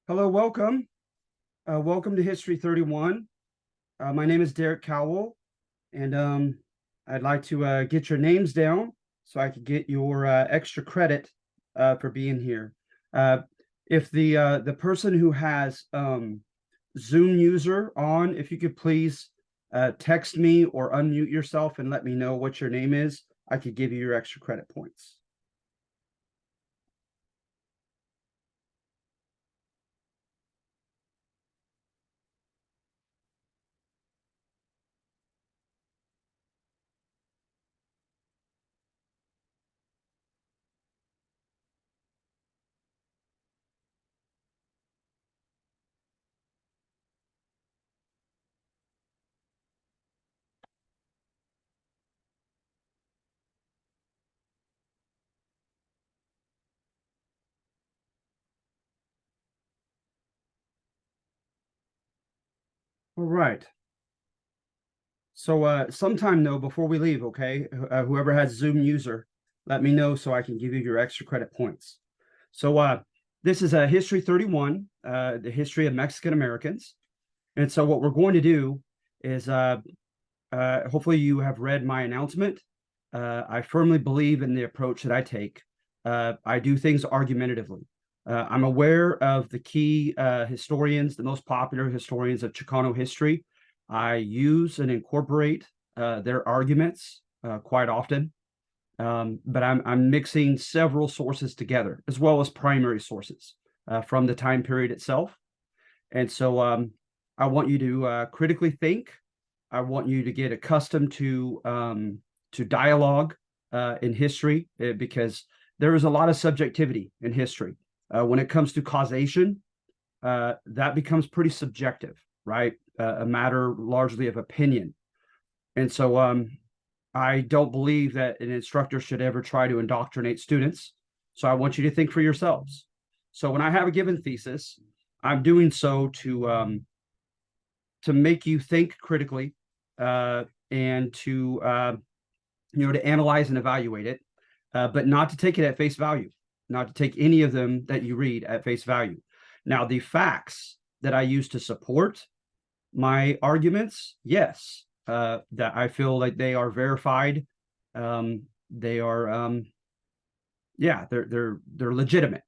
Hello, welcome. Welcome to History 31. My name is Derek Cowell, and I'd like to get your names down so I could get your extra credit for being here. Uh, if the person who has Zoom user on, if you could please text me or unmute yourself and let me know what your name is, I could give you your extra credit points. All right. So sometime though, before we leave, okay, whoever has Zoom user, let me know so I can give you your extra credit points. So this is a History 31, the history of Mexican Americans. And so what we're going to do is hopefully you have read my announcement. I firmly believe in the approach that I take. I do things argumentatively. I'm aware of the key historians, the most popular historians of Chicano history. I use and incorporate their arguments quite often, but I'm mixing several sources together as well as primary sources from the time period itself. And so I want you to critically think. I want you to get accustomed to dialogue in history because there is a lot of subjectivity in history. When it comes to causation, that becomes pretty subjective, right? A matter largely of opinion. And so I don't believe that an instructor should ever try to indoctrinate students. So I want you to think for yourselves. So when I have a given thesis, I'm doing so to make you think critically and to analyze and evaluate it, but not to take it at face value, not to take any of them that you read at face value. Now, the facts that I use to support my arguments, yes, that I feel like they are verified. They are, yeah, they're legitimate.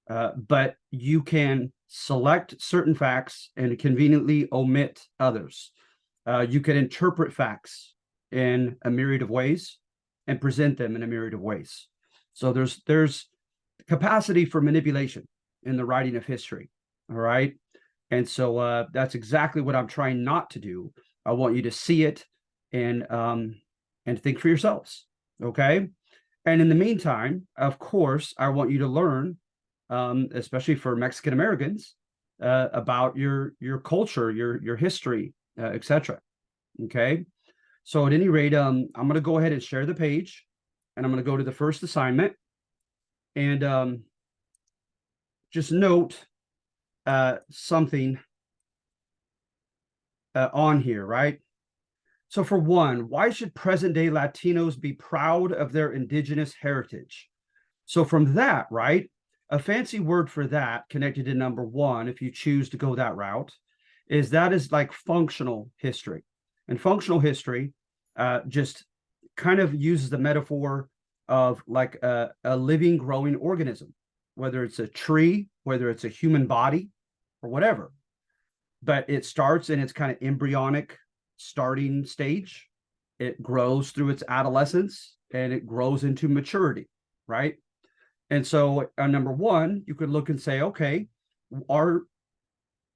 But you can select certain facts and conveniently omit others. You can interpret facts in a myriad of ways and present them in a myriad of ways. So there's capacity for manipulation in the writing of history. All right. And so that's exactly what I'm trying not to do. I want you to see it and think for yourselves. Okay. And in the meantime, of course, I want you to learn, especially for Mexican Americans, about your culture, your history, etc. Okay. So at any rate, I'm going to go ahead and share the page, and I'm going to go to the first assignment, and just note something on here, right? So for one, why should present day Latinos be proud of their indigenous heritage? So from that, right, a fancy word for that connected to number one, if you choose to go that route, is that is like functional history. And functional history just kind of uses the metaphor of like a living, growing organism, whether it's a tree, whether it's a human body, or whatever. But it starts in its kind of embryonic starting stage. It grows through its adolescence and it grows into maturity, right? And so number one, you could look and say, okay, are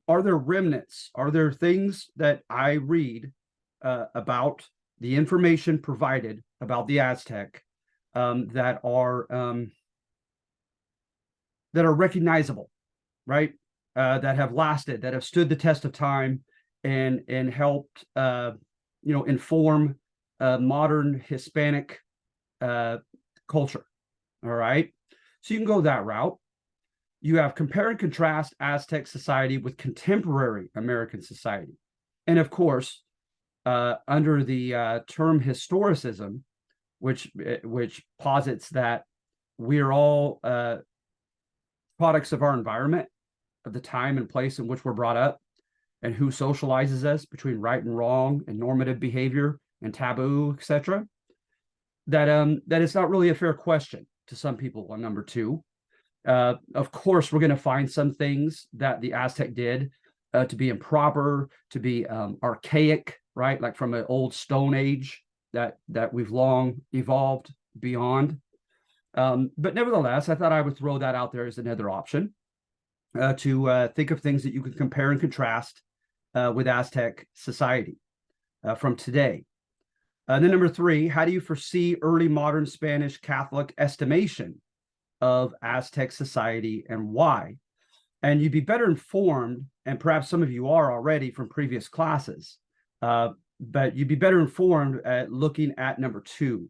there remnants? Are there things that I read about the information provided about the Aztec that are recognizable, right? That have lasted, that have stood the test of time, and helped inform modern Hispanic culture. All right, so you can go that route. You have compare and contrast Aztec society with contemporary American society, and of course, under the term historicism, which posits that we're all products of our environment, of the time and place in which we're brought up and who socializes us between right and wrong and normative behavior and taboo, etc., that it's not really a fair question to some people on number two. Of course, we're going to find some things that the Aztec did to be improper, to be archaic, right? Like from an old Stone Age that we've long evolved beyond. But nevertheless, I thought I would throw that out there as another option to think of things that you can compare and contrast with Aztec society from today. Then number three, how do you foresee early modern Spanish Catholic estimation of Aztec society and why? And you'd be better informed, and perhaps some of you are already from previous classes, but you'd be better informed at looking at number two,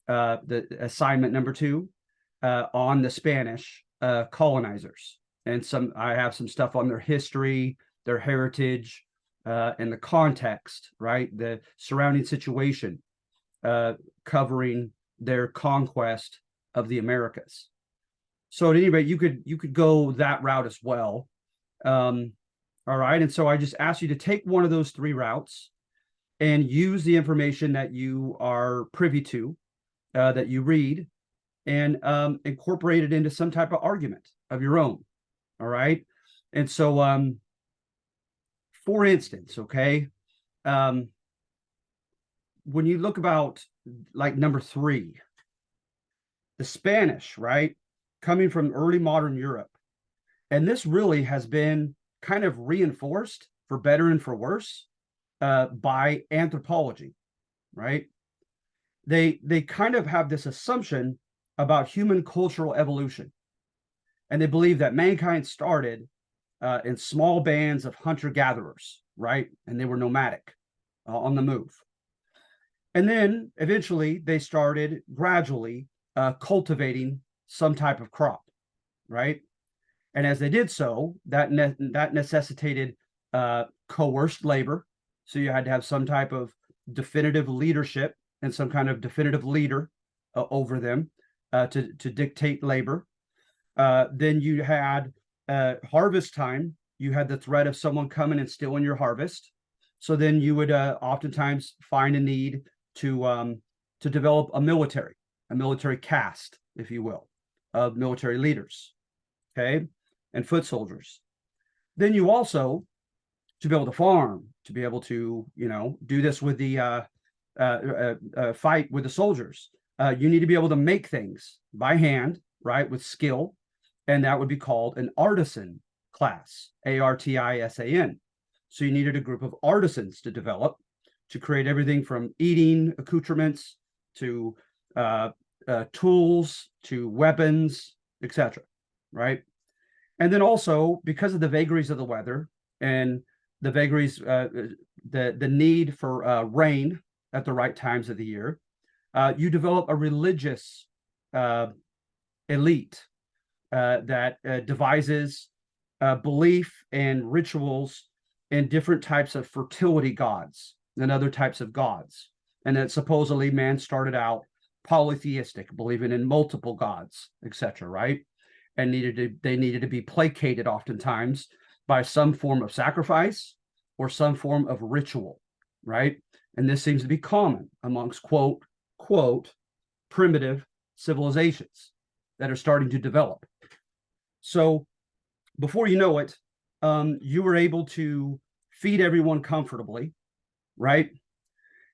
the assignment number two on the Spanish colonizers. And I have some stuff on their history, their heritage, and the context, right? The surrounding situation covering their conquest of the Americas. So at any rate, you could go that route as well. All right. And so I just asked you to take one of those three routes and use the information that you are privy to, that you read, and incorporate it into some type of argument of your own. All right. And so, for instance, okay, when you look about like number three, the Spanish, right, coming from early modern Europe, and this really has been kind of reinforced for better and for worse by anthropology, right? They kind of have this assumption about human cultural evolution, and they believe that mankind started in small bands of hunter-gatherers, right? And they were nomadic on the move. And then eventually they started gradually cultivating some type of crop, right? And as they did so, that necessitated coerced labor. So you had to have some type of definitive leadership and some kind of definitive leader over them to dictate labor. Then you had harvest time. You had the threat of someone coming and stealing your harvest. So then you would oftentimes find a need to develop a military caste, if you will, of military leaders, okay, and foot soldiers. Then you also, to be able to farm, to be able to, do this with the fight with the soldiers, you need to be able to make things by hand, right, with skill, and that would be called an artisan class, artisan. So you needed a group of artisans to develop to create everything from eating accoutrements to tools to weapons, etc. Right? And then also, because of the vagaries of the weather and the vagaries, the need for rain at the right times of the year, you develop a religious elite that devises belief and rituals in different types of fertility gods and other types of gods. And that supposedly man started out polytheistic, believing in multiple gods, etc., right? And they needed to be placated oftentimes by some form of sacrifice or some form of ritual, right? And this seems to be common amongst quote primitive civilizations that are starting to develop. So before you know it, you were able to feed everyone comfortably, right?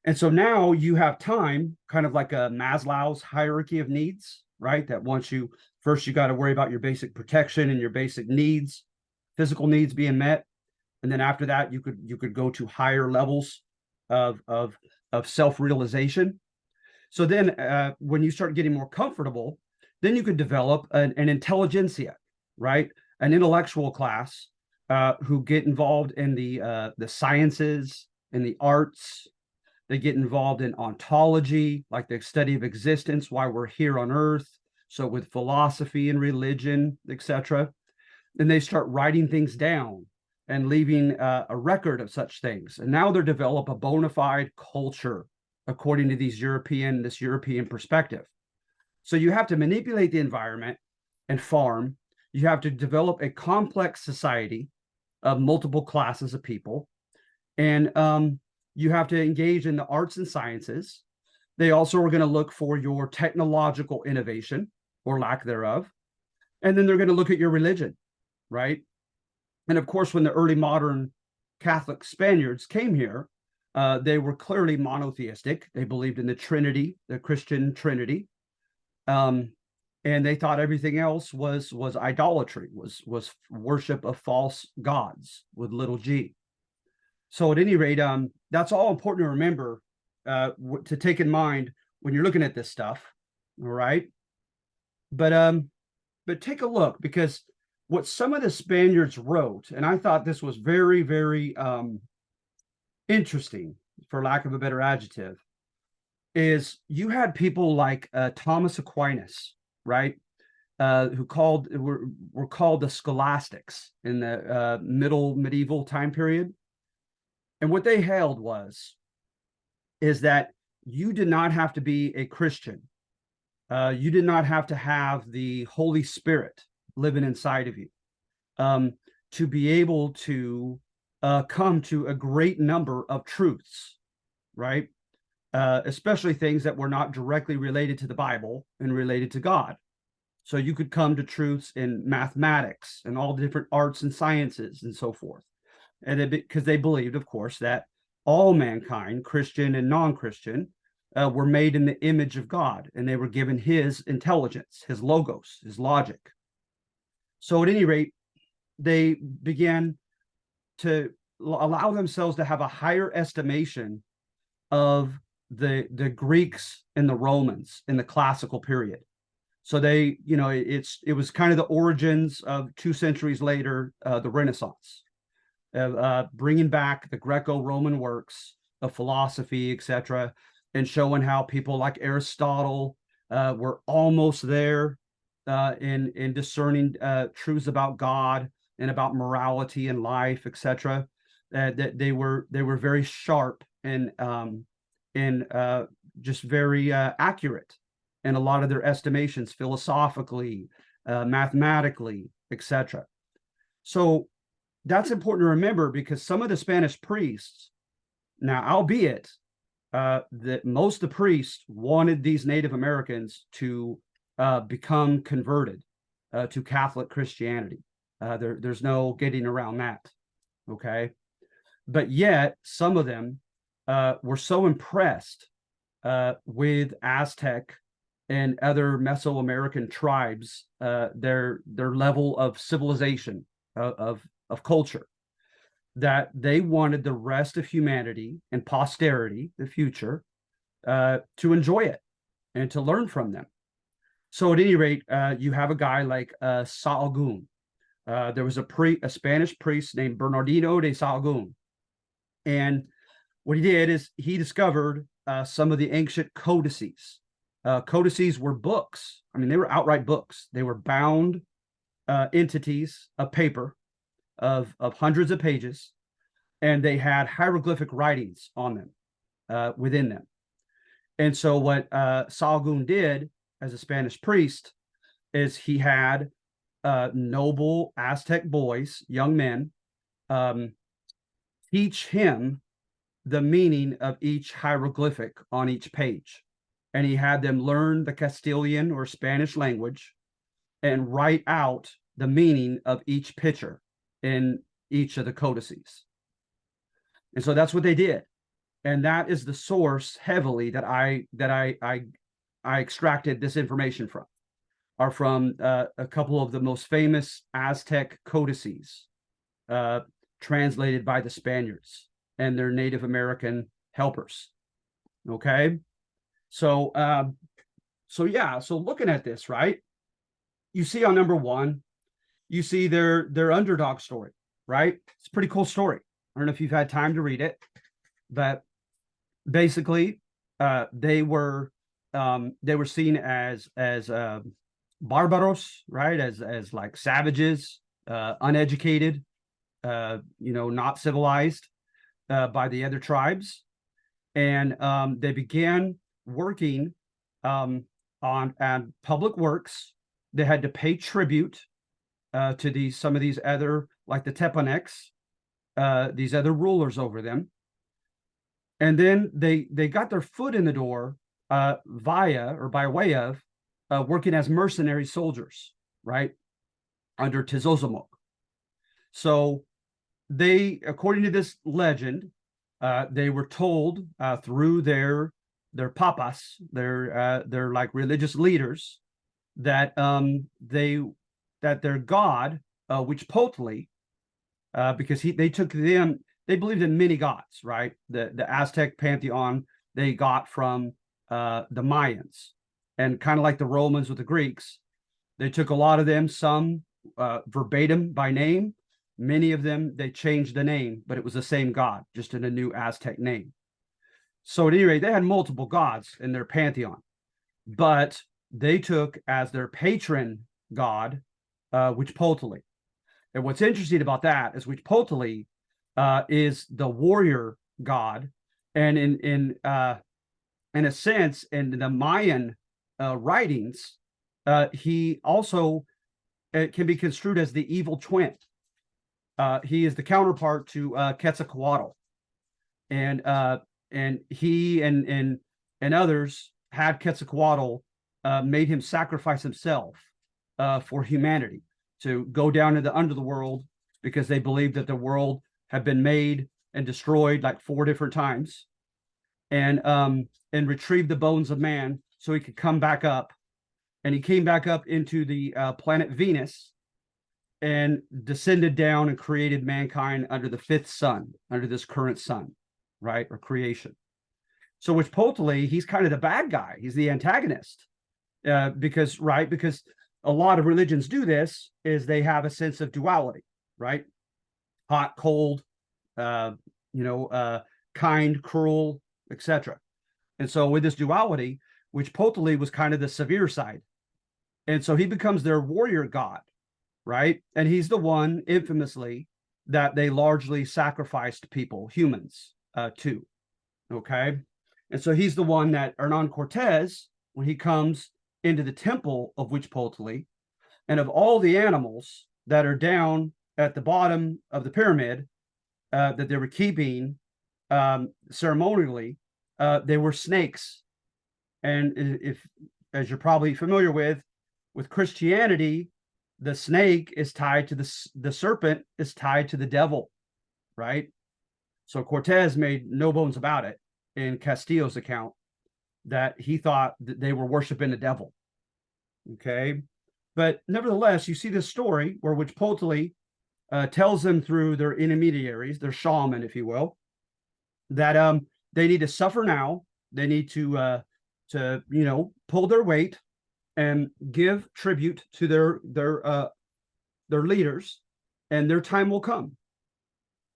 And so now you have time, kind of like a Maslow's hierarchy of needs, right? That once you got to worry about your basic protection and your basic needs, physical needs being met, and then after that you could go to higher levels of self-realization. So then when you start getting more comfortable, then you could develop an intelligentsia, right? An intellectual class who get involved in the sciences and the arts. They get involved in ontology, like the study of existence, why we're here on earth. So with philosophy and religion, etc. And they start writing things down and leaving a record of such things. And now they develop a bona fide culture according to this European perspective. So you have to manipulate the environment and farm. You have to develop a complex society of multiple classes of people, and you have to engage in the arts and sciences. They also are going to look for your technological innovation or lack thereof, and then they're going to look at your religion, right? And of course, when the early modern Catholic Spaniards came here, they were clearly monotheistic. They believed in the Trinity, the Christian Trinity, and they thought everything else was idolatry, was worship of false gods with little g. So at any rate, that's all important to remember, to take in mind when you're looking at this stuff. All right, but take a look, because what some of the Spaniards wrote, and I thought this was very, very interesting, for lack of a better adjective, is you had people like Thomas Aquinas, right? Who were called the scholastics in the medieval time period. And what they held is that you did not have to be a Christian. You did not have to have the Holy Spirit living inside of you to be able to come to a great number of truths, right? Especially things that were not directly related to the Bible and related to God. So you could come to truths in mathematics and all the different arts and sciences and so forth. And because they believed, of course, that all mankind, Christian and non-Christian, were made in the image of God, and they were given his intelligence, his logos, his logic. So at any rate, they began to allow themselves to have a higher estimation of the Greeks and the Romans in the classical period. So they, it was kind of the origins of 2 centuries later, the Renaissance, bringing back the Greco-Roman works of philosophy, etc., and showing how people like Aristotle were almost there in discerning truths about God and about morality and life, etc. That they were very sharp and just very accurate in a lot of their estimations, philosophically, mathematically, etc. So that's important to remember, because some of the Spanish priests, now, albeit that most of the priests wanted these Native Americans to become converted to Catholic Christianity. There's no getting around that, okay? But yet, some of them were so impressed with Aztec and other Mesoamerican tribes, their level of civilization, of culture, that they wanted the rest of humanity and posterity, the future, to enjoy it and to learn from them. So at any rate, you have a guy like Sahagún. There was a Spanish priest named Bernardino de Sahagún. And what he did is he discovered some of the ancient codices. Codices were books. I mean, they were outright books. They were bound entities of paper of hundreds of pages, and they had hieroglyphic writings on them, within them. And so what Sahagún did as a Spanish priest is he had noble Aztec boys, young men, teach him the meaning of each hieroglyphic on each page. And he had them learn the Castilian or Spanish language and write out the meaning of each picture in each of the codices. And so that's what they did. And that is the source heavily that I extracted this information from, are from a couple of the most famous Aztec codices translated by the Spaniards and their Native American helpers. Okay. So looking at this, right, you see on number 1, you see their underdog story, right? It's a pretty cool story. I don't know if you've had time to read it, but basically, they were seen as barbaros, right? As like savages, uneducated, not civilized by the other tribes, and they began working on public works. They had to pay tribute to some of these other, like the Tepanecs, these other rulers over them. And then they got their foot in the door by way of working as mercenary soldiers, right, under Tezozomoc. So they, according to this legend, they were told through their papas, their like religious leaders, that their god, Huitzilopochtli, because they took them, they believed in many gods, right? The Aztec pantheon they got from the Mayans, and kind of like the Romans with the Greeks, they took a lot of them, some verbatim by name. Many of them, they changed the name, but it was the same god, just in a new Aztec name. So at any rate, they had multiple gods in their pantheon, but they took as their patron god, Huitzilopochtli. And what's interesting about that is Huitzilopochtli is the warrior god, and in a sense, in the Mayan writings, he also can be construed as the evil twin. He is the counterpart to Quetzalcoatl, and he and others had Quetzalcoatl made him sacrifice himself for humanity, to go down into the underworld, because they believed that the world had been made and destroyed like 4 different times, and retrieve the bones of man so he could come back up. And he came back up into the planet Venus and descended down and created mankind under the 5th sun, under this current sun, right, or creation. So with Huitzilopochtli, he's kind of the bad guy. He's the antagonist, because a lot of religions do this, is they have a sense of duality, right? Hot, cold, kind, cruel, etc. And so with this duality, which Huitzilopochtli was kind of the severe side. And so he becomes their warrior god, right? And he's the one, infamously, that they largely sacrificed people, humans, to, okay? And so he's the one that Hernan Cortez, when he comes into the temple of Huitzilopochtli, and of all the animals that are down at the bottom of the pyramid that they were keeping ceremonially, they were snakes. And if, as you're probably familiar with Christianity, the snake is tied to the serpent is tied to the devil, right? So Cortez made no bones about it in Castillo's account that he thought that they were worshiping the devil. Okay, but nevertheless, you see this story where Huitzilopochtli tells them through their intermediaries, their shaman, if you will, that they need to suffer now. They need to pull their weight and give tribute to their leaders, and their time will come.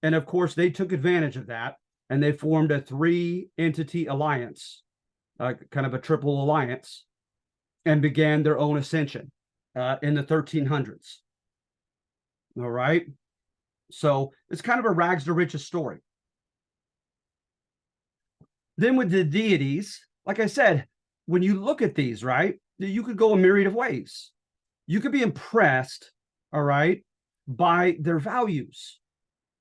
And of course, they took advantage of that, and they formed a 3-entity alliance, kind of a triple alliance, and began their own ascension in the 1300s. All right. So it's kind of a rags to riches story. Then with the deities, like I said, when you look at these, right, you could go a myriad of ways. You could be impressed, all right, by their values.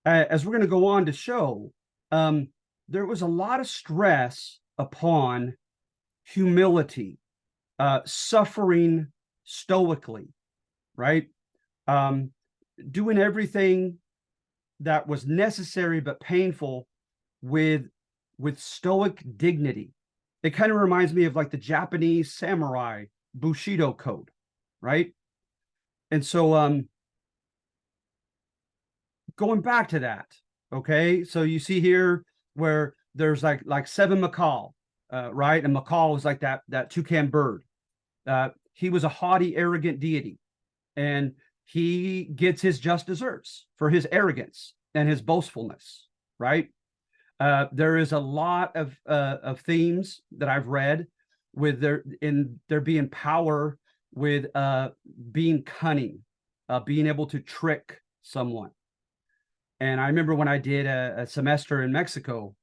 As we're going to go on to show, there was a lot of stress upon humility, suffering stoically, right? Doing everything that was necessary but painful with stoic dignity. It kind of reminds me of like the Japanese samurai Bushido code, right? And so going back to that, okay, so you see here where there's like 7 macaw, right? And macaw is like that toucan bird. He was a haughty, arrogant deity, and he gets his just deserts for his arrogance and his boastfulness, right? There is a lot of themes that I've read with there being power, with being cunning, being able to trick someone. And I remember when I did a semester in Mexico,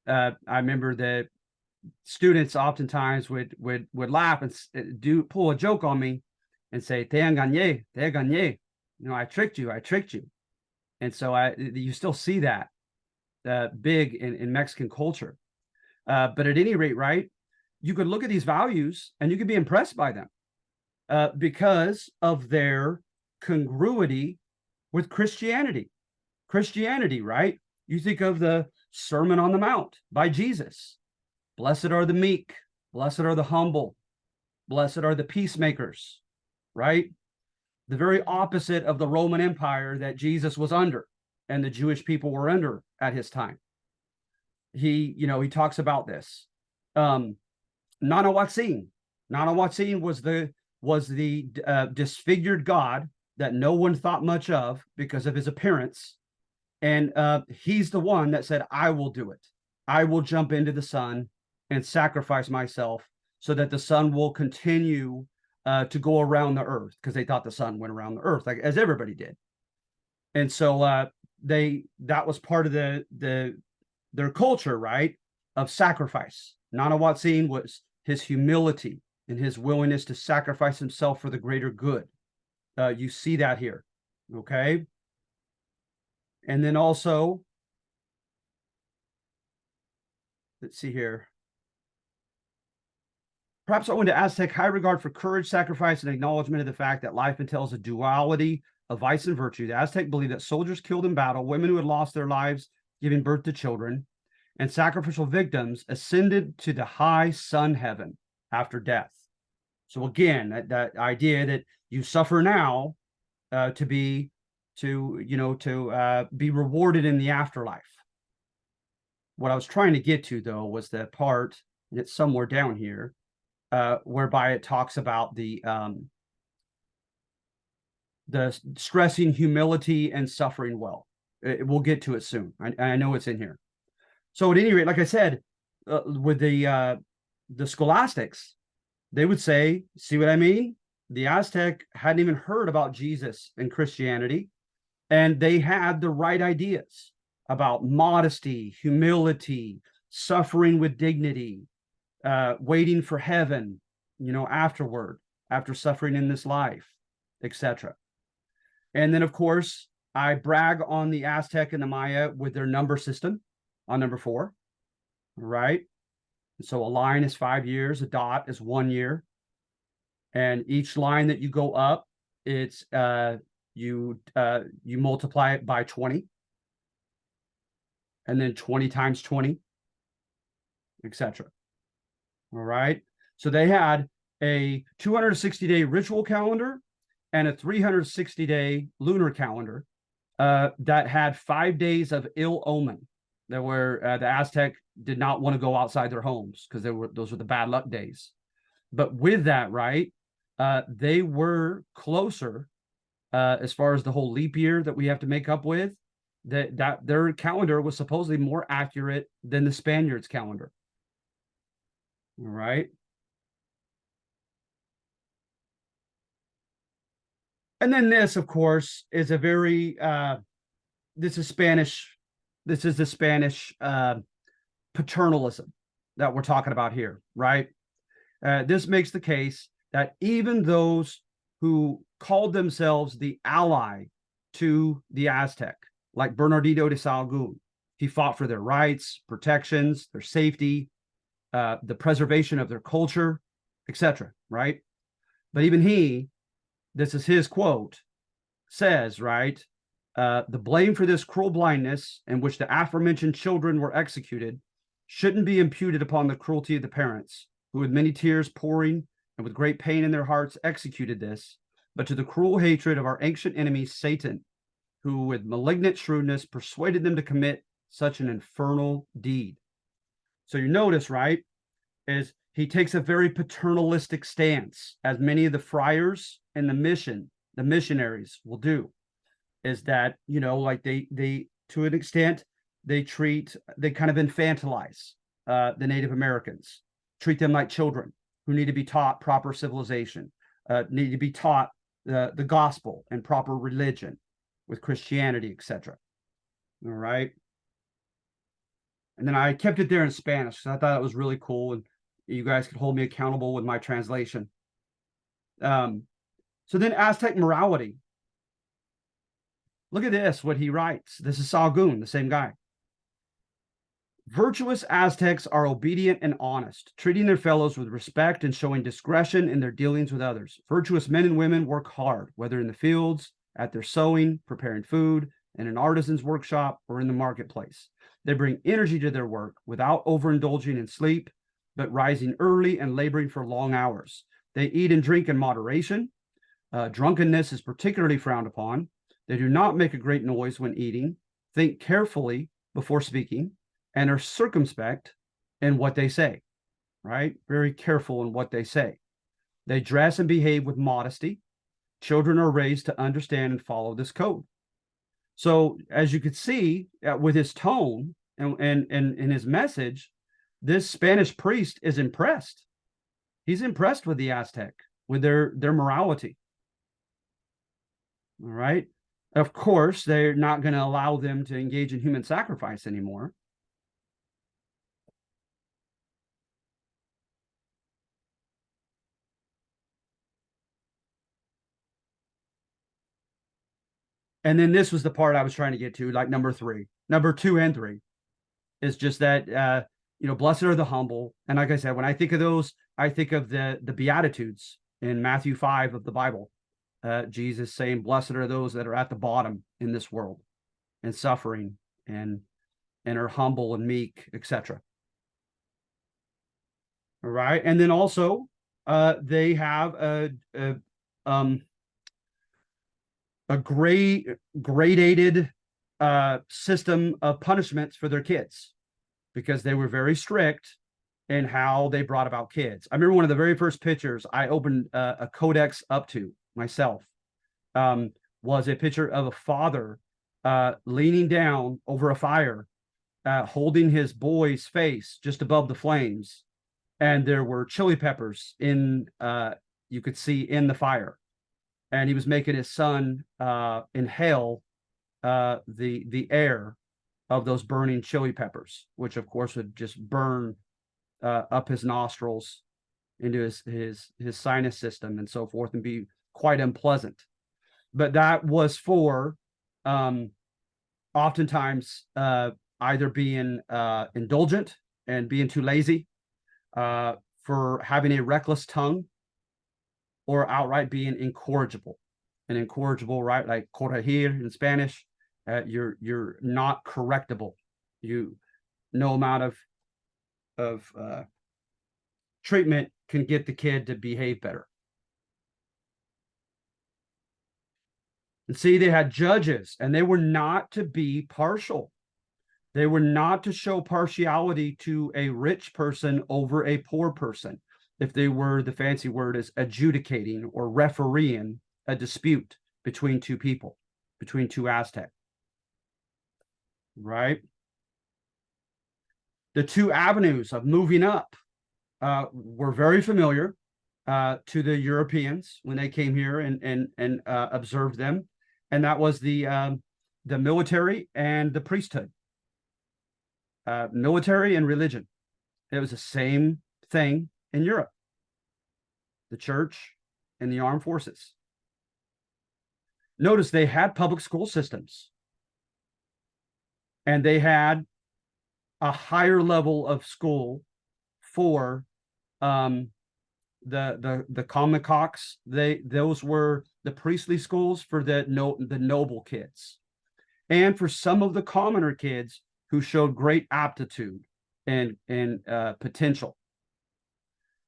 I remember that students oftentimes would laugh and pull a joke on me and say, "Te engañé, I tricked you. I tricked you. And so you still see that big in Mexican culture. But at any rate, right, you could look at these values and you could be impressed by them because of their congruity with Christianity. Christianity, right? You think of the Sermon on the Mount by Jesus. Blessed are the meek, blessed are the humble, blessed are the peacemakers, right? The very opposite of the Roman Empire that Jesus was under and the Jewish people were under at his time. He talks about this. Nana Watsin was the disfigured god that no one thought much of because of his appearance. And he's the one that said, I will do it. I will jump into the sun and sacrifice myself so that the sun will continue to go around the earth, because they thought the sun went around the earth, like as everybody did. And so that was part of their culture, right, of sacrifice. Nana Watsin was his humility and his willingness to sacrifice himself for the greater good. You see that here, okay? And then also, let's see here. Perhaps owing to Aztec high regard for courage, sacrifice, and acknowledgement of the fact that life entails a duality of vice and virtue, the Aztec believed that soldiers killed in battle, women who had lost their lives giving birth to children, and sacrificial victims ascended to the high sun heaven after death. So again, that idea that you suffer now to be rewarded in the afterlife. What I was trying to get to, though, was the part, and it's somewhere down here, whereby it talks about the stressing humility and suffering well. We'll get to it soon. I know it's in here. So at any rate, like I said, with the scholastics, they would say, see what I mean? The Aztec hadn't even heard about Jesus and Christianity, and they had the right ideas about modesty, humility, suffering with dignity, waiting for heaven, afterward, after suffering in this life, etc. And then, of course, I brag on the Aztec and the Maya with their number system on number 4, right? So a line is 5 years, a dot is 1 year. And each line that you go up, it's you multiply it by 20. And then 20 times 20, etc. All right. So they had a 260-day ritual calendar and a 360-day lunar calendar that had 5 days of ill omen. There were the Aztec did not want to go outside their homes because those were the bad luck days. But with that, right, they were closer as far as the whole leap year that we have to make up with. That their calendar was supposedly more accurate than the Spaniards' calendar. All right. And then this, of course, is a very this is Spanish. This is the Spanish paternalism that we're talking about here, right? This makes the case that even those who called themselves the ally to the Aztec, like Bernardino de Sahagún, he fought for their rights, protections, their safety, the preservation of their culture, etc., right? But even he, this is his quote, says, right, the blame for this cruel blindness in which the aforementioned children were executed shouldn't be imputed upon the cruelty of the parents, who with many tears pouring and with great pain in their hearts executed this, but to the cruel hatred of our ancient enemy, Satan, who with malignant shrewdness persuaded them to commit such an infernal deed. So you notice, right, is he takes a very paternalistic stance, as many of the friars and the missionaries will do, is that, like they to an extent, they kind of infantilize the Native Americans, treat them like children who need to be taught proper civilization, need to be taught the gospel and proper religion with Christianity, etc. All right. And then I kept it there in Spanish because I thought it was really cool, and you guys could hold me accountable with my translation. So then Aztec morality. Look at this, what he writes. This is Sahagún, the same guy. Virtuous Aztecs are obedient and honest, treating their fellows with respect and showing discretion in their dealings with others. Virtuous men and women work hard, whether in the fields, at their sowing, preparing food, in an artisan's workshop, or in the marketplace. They bring energy to their work without overindulging in sleep, but rising early and laboring for long hours. They eat and drink in moderation. Drunkenness is particularly frowned upon. They do not make a great noise when eating, think carefully before speaking, and are circumspect in what they say, right? Very careful in what they say. They dress and behave with modesty. Children are raised to understand and follow this code. So as you could see with his tone and his message, this Spanish priest is impressed. He's impressed with the Aztec, with their morality. All right. Of course, they're not going to allow them to engage in human sacrifice anymore. And then this was the part I was trying to get to, like number 3. Number 2 and 3 is just that, blessed are the humble. And like I said, when I think of those, I think of the Beatitudes in Matthew 5 of the Bible. Jesus saying, blessed are those that are at the bottom in this world and suffering and are humble and meek, etc. All right. And then also they have a gradated system of punishments for their kids, because they were very strict in how they brought about kids. I remember one of the very first pictures I opened a codex up to myself was a picture of a father leaning down over a fire, holding his boy's face just above the flames, and there were chili peppers in you could see in the fire, and he was making his son inhale the air of those burning chili peppers, which of course would just burn up his nostrils into his sinus system and so forth, and be quite unpleasant. But that was for oftentimes either being indulgent and being too lazy, for having a reckless tongue, or outright being incorrigible. And incorrigible, right? Like corregir in Spanish, you're not correctable. No amount of treatment can get the kid to behave better. And see, they had judges, and they were not to be partial. They were not to show partiality to a rich person over a poor person, if they were, the fancy word is adjudicating or refereeing a dispute between two people, between two Aztec. Right? The two avenues of moving up were very familiar to the Europeans when they came here and observed them, and that was the military and the priesthood. Military and religion. It was the same thing in Europe. The church and the armed forces. Notice they had public school systems, and they had a higher level of school for the common-cocks. Those were the priestly schools for the noble kids, and for some of the commoner kids who showed great aptitude and potential.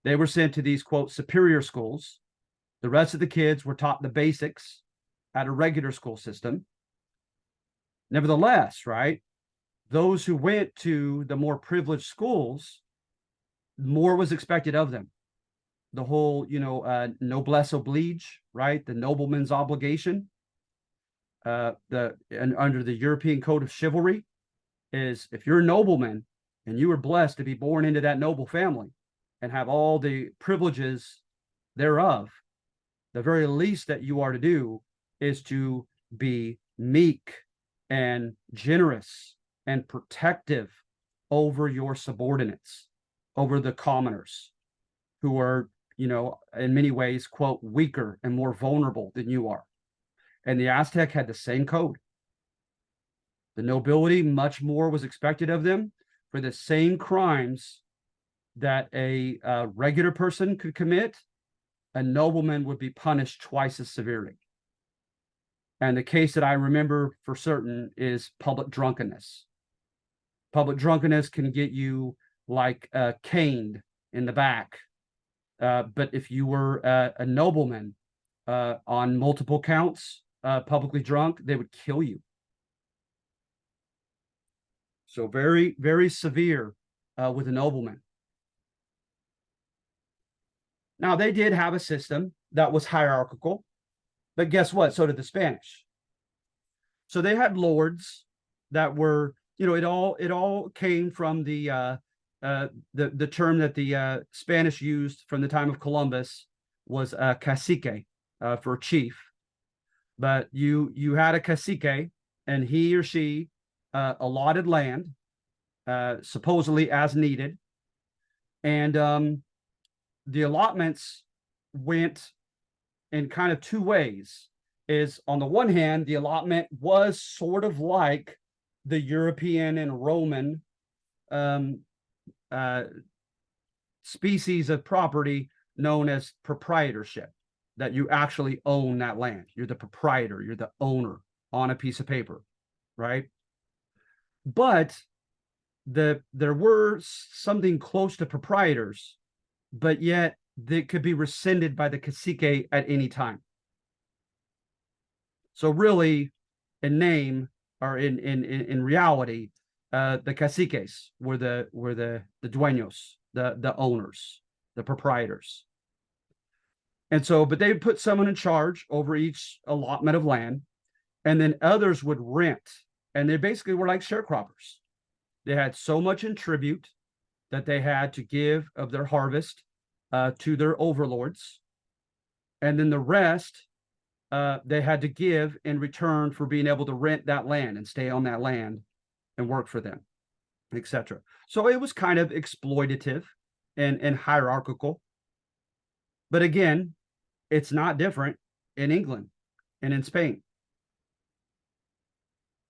They were sent to these, quote, superior schools. The rest of the kids were taught the basics at a regular school system. Nevertheless, right, those who went to the more privileged schools, more was expected of them. The whole, noblesse oblige, right? The nobleman's obligation. And under the European code of chivalry is, if you're a nobleman and you were blessed to be born into that noble family and have all the privileges thereof, the very least that you are to do is to be meek and generous and protective over your subordinates, over the commoners who are, in many ways, quote, weaker and more vulnerable than you are. And the Aztec had the same code. The nobility, much more was expected of them for the same crimes that a regular person could commit. A nobleman would be punished twice as severely. And the case that I remember for certain is public drunkenness. Public drunkenness can get you like caned in the back. But if you were a nobleman on multiple counts, publicly drunk, they would kill you. So very, very severe with a nobleman. Now, they did have a system that was hierarchical, but guess what? So did the Spanish. So they had lords that were, it all came from the term that the Spanish used from the time of Columbus was cacique for chief. But you had a cacique, and he or she allotted land, supposedly as needed, and the allotments went in kind of two ways. Is on the one hand, the allotment was sort of like the European and Roman species of property known as proprietorship, that you actually own that land. You're the proprietor, you're the owner on a piece of paper, right? But there were something close to proprietors, but yet they could be rescinded by the cacique at any time. So really, in name or in reality, the caciques were the dueños, the owners, the proprietors. And so, but they would put someone in charge over each allotment of land, and then others would rent, and they basically were like sharecroppers. They had so much in tribute that they had to give of their harvest to their overlords, and then the rest they had to give in return for being able to rent that land and stay on that land and work for them, etc. So it was kind of exploitative and hierarchical. But again, it's not different in England and in Spain.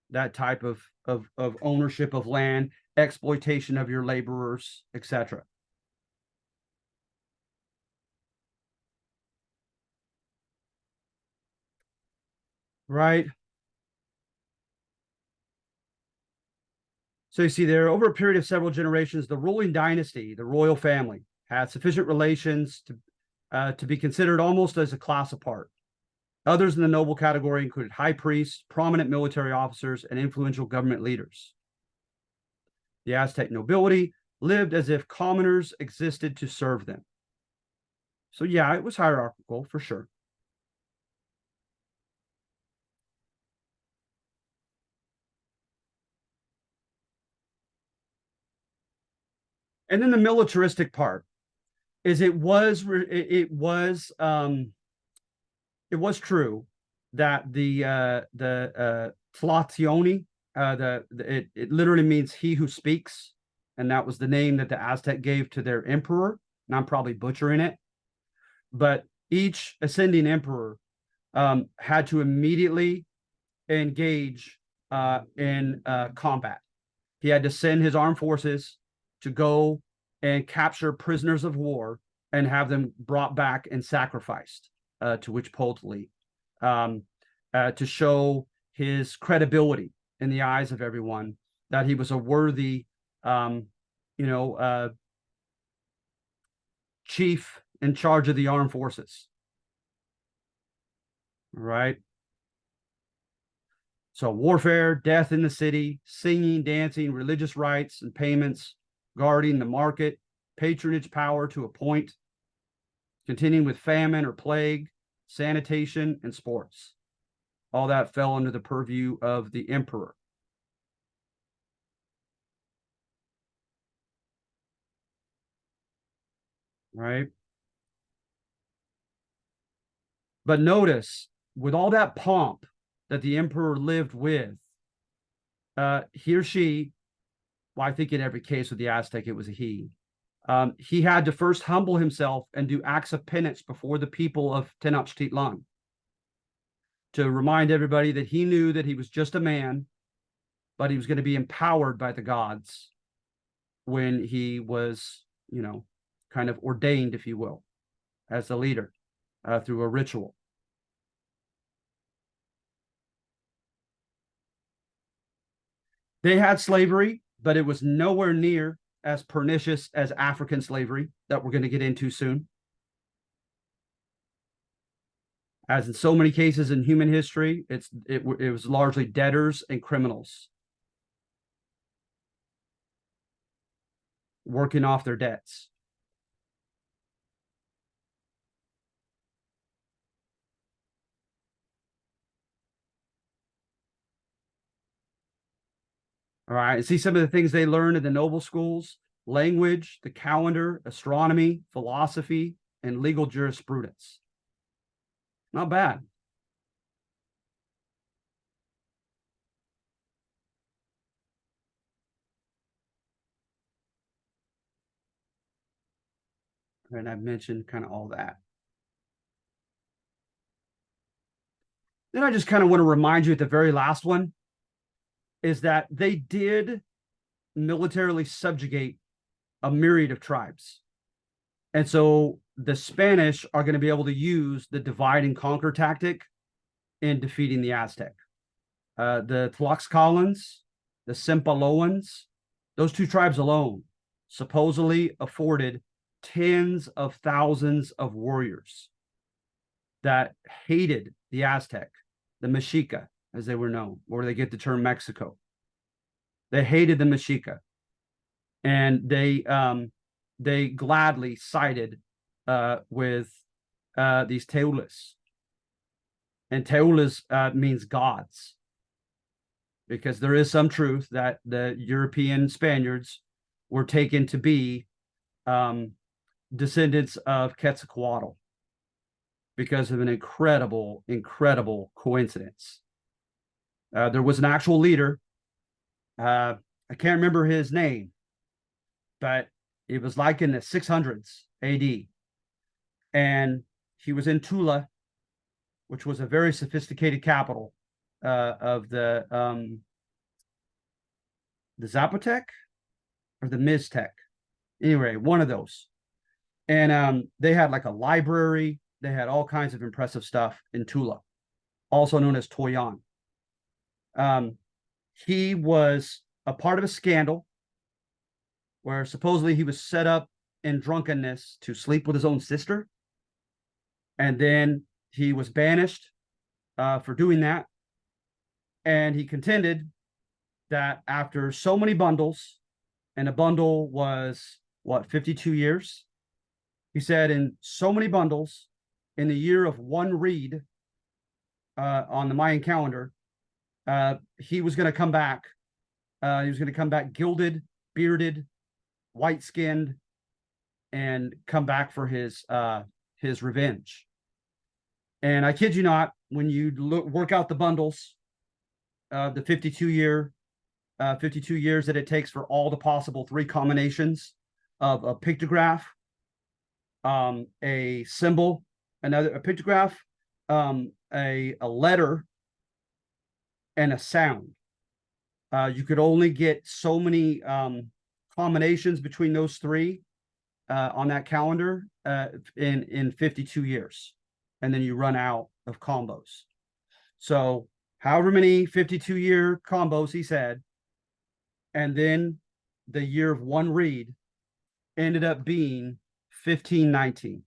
That type of ownership of land, exploitation of your laborers, etc. Right. So you see there, over a period of several generations, the ruling dynasty, the royal family, had sufficient relations to be considered almost as a class apart. Others in the noble category included high priests, prominent military officers, and influential government leaders. The Aztec nobility lived as if commoners existed to serve them. So yeah, it was hierarchical for sure. And then the militaristic part is it was true that the Tlationi, it literally means he who speaks, and that was the name that the Aztec gave to their emperor. And I'm probably butchering it, but each ascending emperor had to immediately engage in combat. He had to send his armed forces to go and capture prisoners of war and have them brought back and sacrificed to Huitzilopochtli to show his credibility in the eyes of everyone, that he was a worthy, chief in charge of the armed forces. Right. So warfare, death in the city, singing, dancing, religious rites and payments, guarding the market, patronage power to a point, continuing with famine or plague, sanitation, and sports. All that fell under the purview of the emperor. Right? But notice, with all that pomp that the emperor lived with, he or she, well, I think in every case with the Aztec, it was a he had to first humble himself and do acts of penance before the people of Tenochtitlan to remind everybody that he knew that he was just a man but he was going to be empowered by the gods when he was, kind of ordained, if you will, as the leader through a ritual. They had slavery, but it was nowhere near as pernicious as African slavery that we're going to get into soon. As in so many cases in human history, it was largely debtors and criminals working off their debts. All right. See some of the things they learned in the noble schools: language, the calendar, astronomy, philosophy, and legal jurisprudence. Not bad. And I've mentioned kind of all that. Then I just kind of want to remind you at the very last one is that they did militarily subjugate a myriad of tribes. And so the Spanish are going to be able to use the divide and conquer tactic in defeating the Aztec. The Tlaxcalans, the Sempaloans, those two tribes alone supposedly afforded tens of thousands of warriors that hated the Aztec, the Mexica, as they were known, where they get the term Mexico. They hated the Mexica, and they gladly sided with these Teules. And Teules means gods, because there is some truth that the European Spaniards were taken to be descendants of Quetzalcoatl because of an incredible, incredible coincidence. There was an actual leader. I can't remember his name, but it was like in the 600s AD. And he was in Tula, which was a very sophisticated capital of the Zapotec or the Miztec. Anyway, one of those. And they had like a library. They had all kinds of impressive stuff in Tula, also known as Toyan. He was a part of a scandal where supposedly he was set up in drunkenness to sleep with his own sister. And then he was banished for doing that. And he contended that after so many bundles, and a bundle was, 52 years? He said in so many bundles, in the year of one reed on the Mayan calendar, he was going to come back. He was going to come back gilded, bearded, white-skinned, and come back for his revenge. And I kid you not, when you work out the bundles, the 52 years that it takes for all the possible three combinations of a pictograph, a symbol, a pictograph, a letter, and a sound. You could only get so many combinations between those three on that calendar in 52 years. And then you run out of combos. So however many 52-year combos he said, and then the year of one reed ended up being 1519.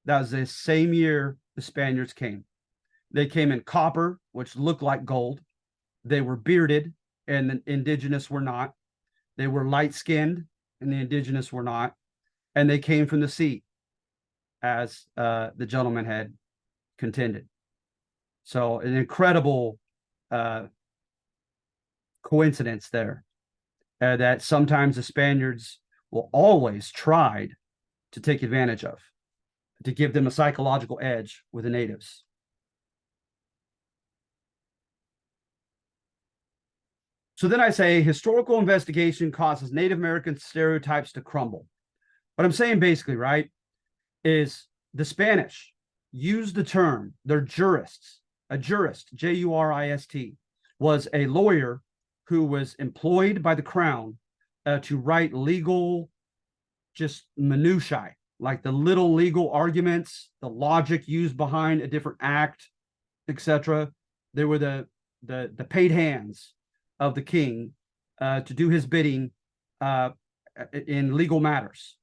That was the same year the Spaniards came. They came in copper, which looked like gold. They were bearded, and the indigenous were not. They were light-skinned, and the indigenous were not. And they came from the sea, as the gentleman had contended. So an incredible coincidence there, that sometimes the Spaniards will always try to take advantage of, to give them a psychological edge with the natives. So then I say historical investigation causes Native American stereotypes to crumble. What I'm saying basically, right, is the Spanish used the term, they're jurists. A jurist, Jurist, was a lawyer who was employed by the crown to write legal, just minutiae, like the little legal arguments, the logic used behind a different act, etc. They were the paid hands of the king to do his bidding in legal matters.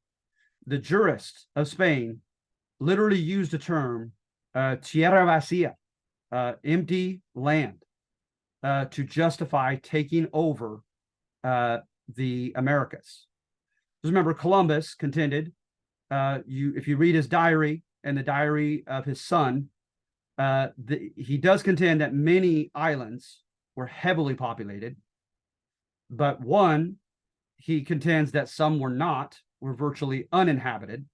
The jurists of Spain literally used the term tierra vacía, empty land, to justify taking over the Americas. Just remember, Columbus contended, if you read his diary and the diary of his son, he does contend that many islands were heavily populated, but one, he contends that some were virtually uninhabited.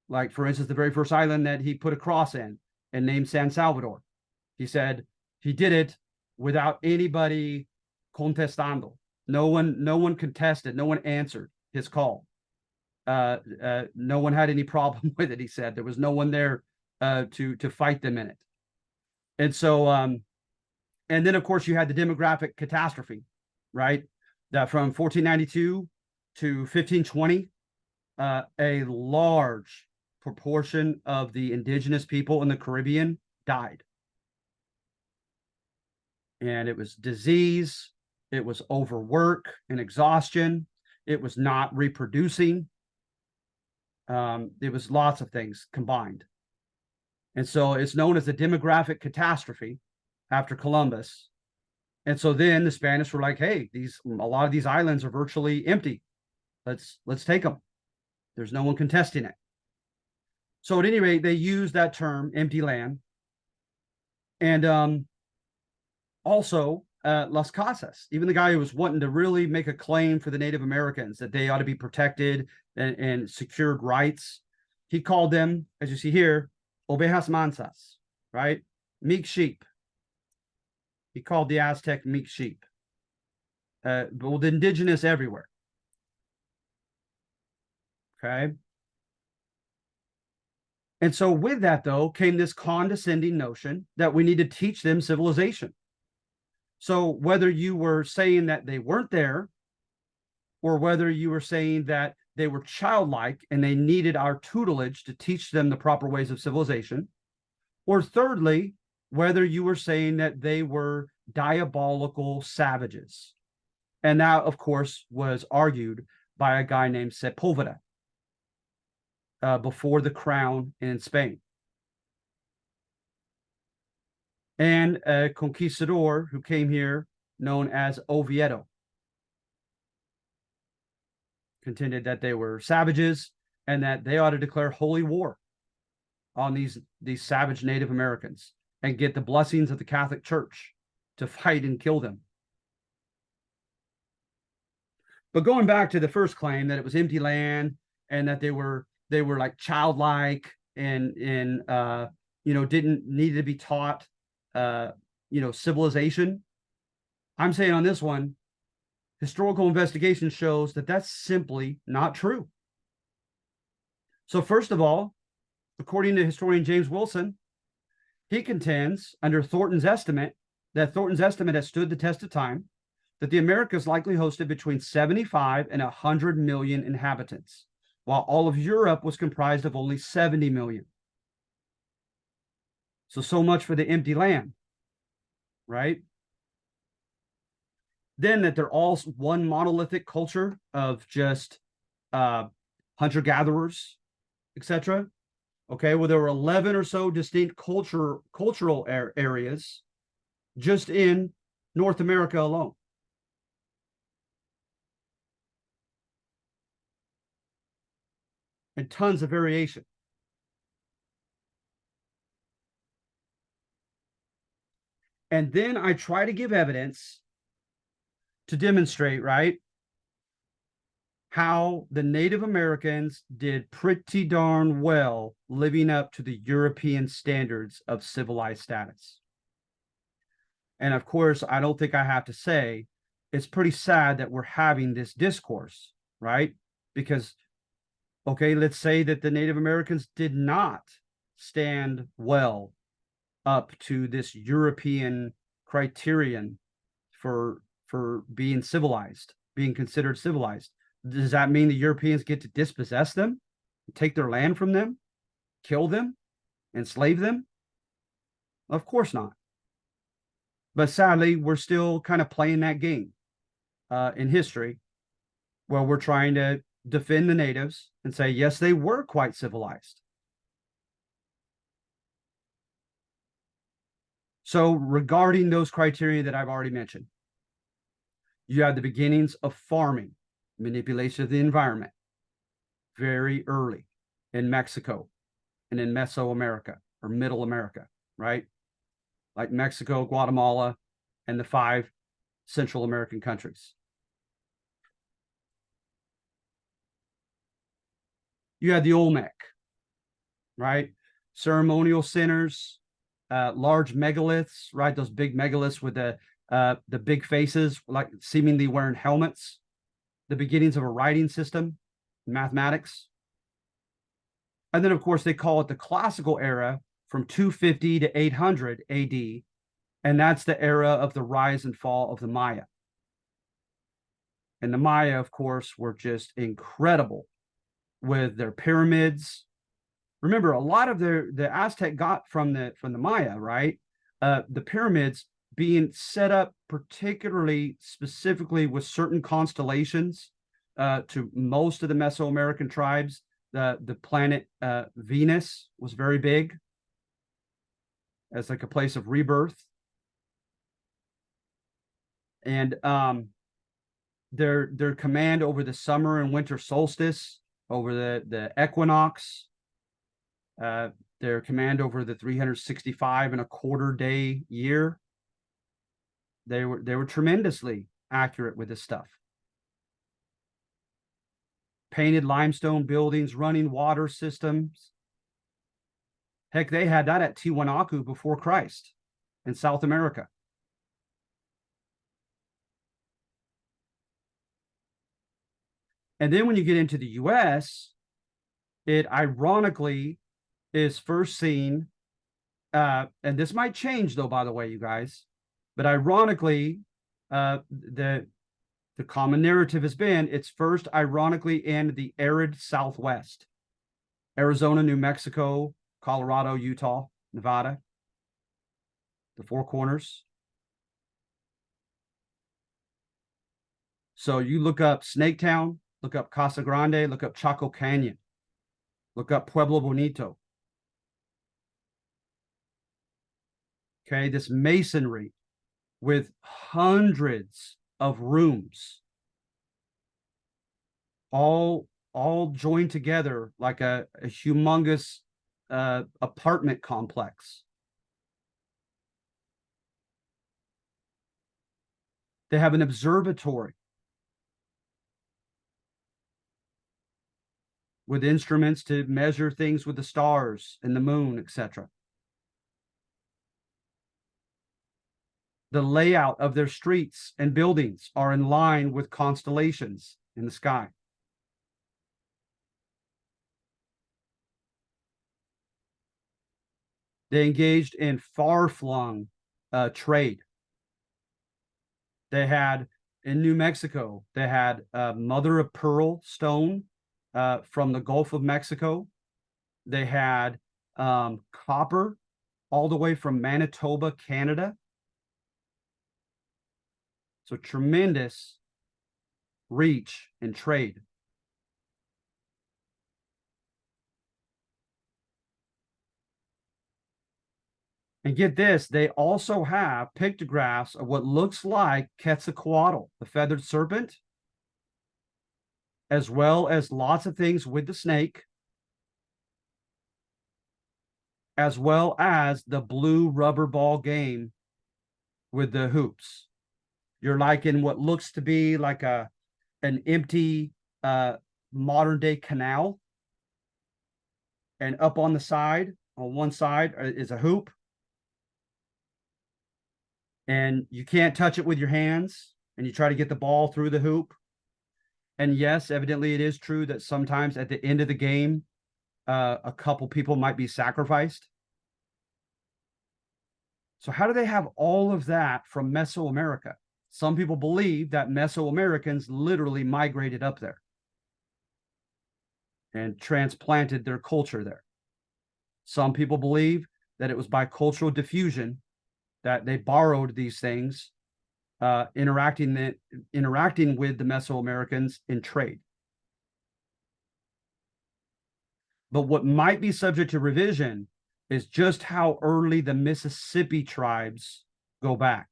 Like, for instance, the very first island that he put a cross in and named San Salvador. He said he did it without anybody contestando. No one contested. No one answered his call. No one had any problem with it. He said there was no one there to fight them in it. And so, and then of course you had the demographic catastrophe, right? That from 1492 to 1520, a large proportion of the indigenous people in the Caribbean died. And it was disease, it was overwork and exhaustion, it was not reproducing. It was lots of things combined. And so it's known as the demographic catastrophe after Columbus. And so then the Spanish were like, hey, a lot of these islands are virtually empty. Let's take them. There's no one contesting it. So at any rate, they used that term, empty land. And also Las Casas, even the guy who was wanting to really make a claim for the Native Americans that they ought to be protected and secured rights, he called them, as you see here, ovejas mansas, right? Meek sheep. He called the Aztec meek sheep. But the indigenous everywhere. Okay. And so with that, though, came this condescending notion that we need to teach them civilization. So whether you were saying that they weren't there, or whether you were saying that they were childlike and they needed our tutelage to teach them the proper ways of civilization, or thirdly, whether you were saying that they were diabolical savages. And that, of course, was argued by a guy named Sepúlveda before the crown in Spain. And a conquistador who came here known as Oviedo contended that they were savages and that they ought to declare holy war on these savage Native Americans and get the blessings of the Catholic Church to fight and kill them. But going back to the first claim that it was empty land and that they were like childlike and didn't need to be taught civilization. I'm saying on this one, historical investigation shows that that's simply not true. So first of all, according to historian James Wilson, he contends under Thornton's estimate has stood the test of time, that the Americas likely hosted between 75 and 100 million inhabitants, while all of Europe was comprised of only 70 million. So much for the empty land, right? Then that they're all one monolithic culture of just hunter-gatherers, etc. Okay, well, there were 11 or so distinct cultural areas just in North America alone. And tons of variation. And then I try to give evidence to demonstrate, right, how the Native Americans did pretty darn well living up to the European standards of civilized status. And of course, I don't think I have to say, it's pretty sad that we're having this discourse, right? Because, okay, let's say that the Native Americans did not stand well up to this European criterion for for being civilized, being considered civilized. Does that mean the Europeans get to dispossess them, take their land from them, kill them, enslave them? Of course not. But sadly, we're still kind of playing that game in history where we're trying to defend the natives and say, yes, they were quite civilized. So regarding those criteria that I've already mentioned, you have the beginnings of farming, manipulation of the environment, very early in Mexico and in Mesoamerica or Middle America, right? Like Mexico, Guatemala, and the 5 Central American countries. You had the Olmec, right? Ceremonial centers, large megaliths, right? Those big megaliths with the big faces, like seemingly wearing helmets. The beginnings of a writing system, mathematics. And then, of course, they call it the classical era from 250 to 800 AD. And that's the era of the rise and fall of the Maya. And the Maya, of course, were just incredible with their pyramids. Remember, a lot of the Aztec got from the Maya, right? The pyramids being set up particularly specifically with certain constellations to most of the Mesoamerican tribes. The planet Venus was very big as like a place of rebirth. And their command over the summer and winter solstice, over the equinox, their command over the 365 and a quarter day year. They were tremendously accurate with this stuff. Painted limestone buildings, running water systems. Heck, they had that at Tiwanaku before Christ in South America. And then when you get into the US, it ironically is first seen, and this might change though, by the way, you guys, but ironically, the common narrative has been it's first ironically in the arid Southwest, Arizona, New Mexico, Colorado, Utah, Nevada, the Four Corners. So you look up Snaketown, look up Casa Grande, look up Chaco Canyon, look up Pueblo Bonito. Okay, this masonry with hundreds of rooms, all joined together like a humongous apartment complex. They have an observatory with instruments to measure things with the stars and the moon, etc. The layout of their streets and buildings are in line with constellations in the sky. They engaged in far-flung trade. They had, in New Mexico, they had mother of pearl stone from the Gulf of Mexico. They had copper all the way from Manitoba, Canada. So tremendous reach and trade. And get this, they also have pictographs of what looks like Quetzalcoatl, the feathered serpent, as well as lots of things with the snake, as well as the blue rubber ball game with the hoops. You're like in what looks to be like an empty modern day canal. And up on the side, on one side, is a hoop. And you can't touch it with your hands, and you try to get the ball through the hoop. And yes, evidently it is true that sometimes at the end of the game, a couple people might be sacrificed. So how do they have all of that from Mesoamerica? Some people believe that Mesoamericans literally migrated up there and transplanted their culture there. Some people believe that it was by cultural diffusion that they borrowed these things, interacting with the Mesoamericans in trade. But what might be subject to revision is just how early the Mississippi tribes go back,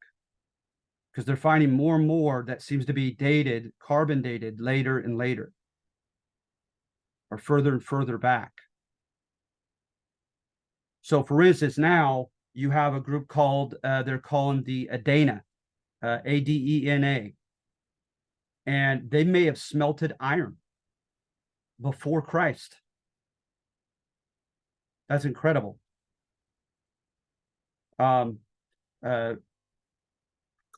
because they're finding more and more that seems to be dated, carbon dated later and later, or further and further back. So, for instance, now you have a group called, they're calling the Adena, Adena, and they may have smelted iron before Christ. That's incredible.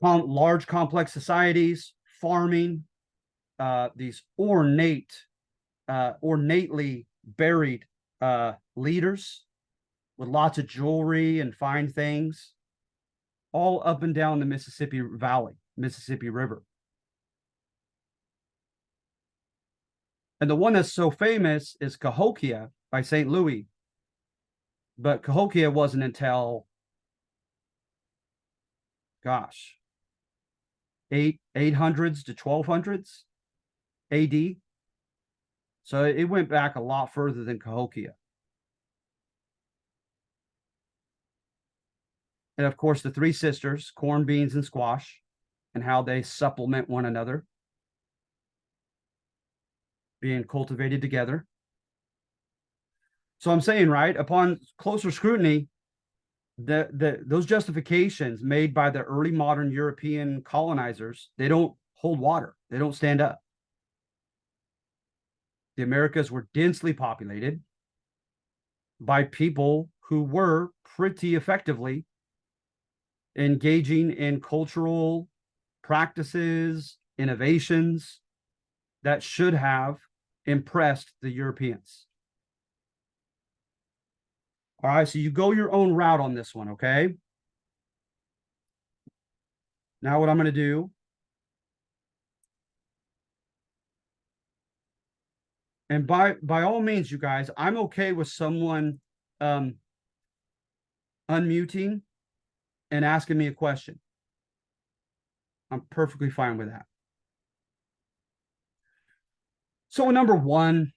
Large complex societies, farming, these ornately buried leaders with lots of jewelry and fine things, all up and down the Mississippi Valley, Mississippi River. And the one that's so famous is Cahokia by St. Louis. But Cahokia wasn't until, gosh, 800s to 1200s AD. So it went back a lot further than Cahokia. And of course, the three sisters, corn, beans, and squash, and how they supplement one another, being cultivated together. So I'm saying, right, upon closer scrutiny, those justifications made by the early modern European colonizers, they don't hold water. They don't stand up. The Americas were densely populated by people who were pretty effectively engaging in cultural practices, innovations that should have impressed the Europeans. All right, so you go your own route on this one, okay? Now what I'm going to do, and by all means, you guys, I'm okay with someone unmuting and asking me a question. I'm perfectly fine with that. So number one,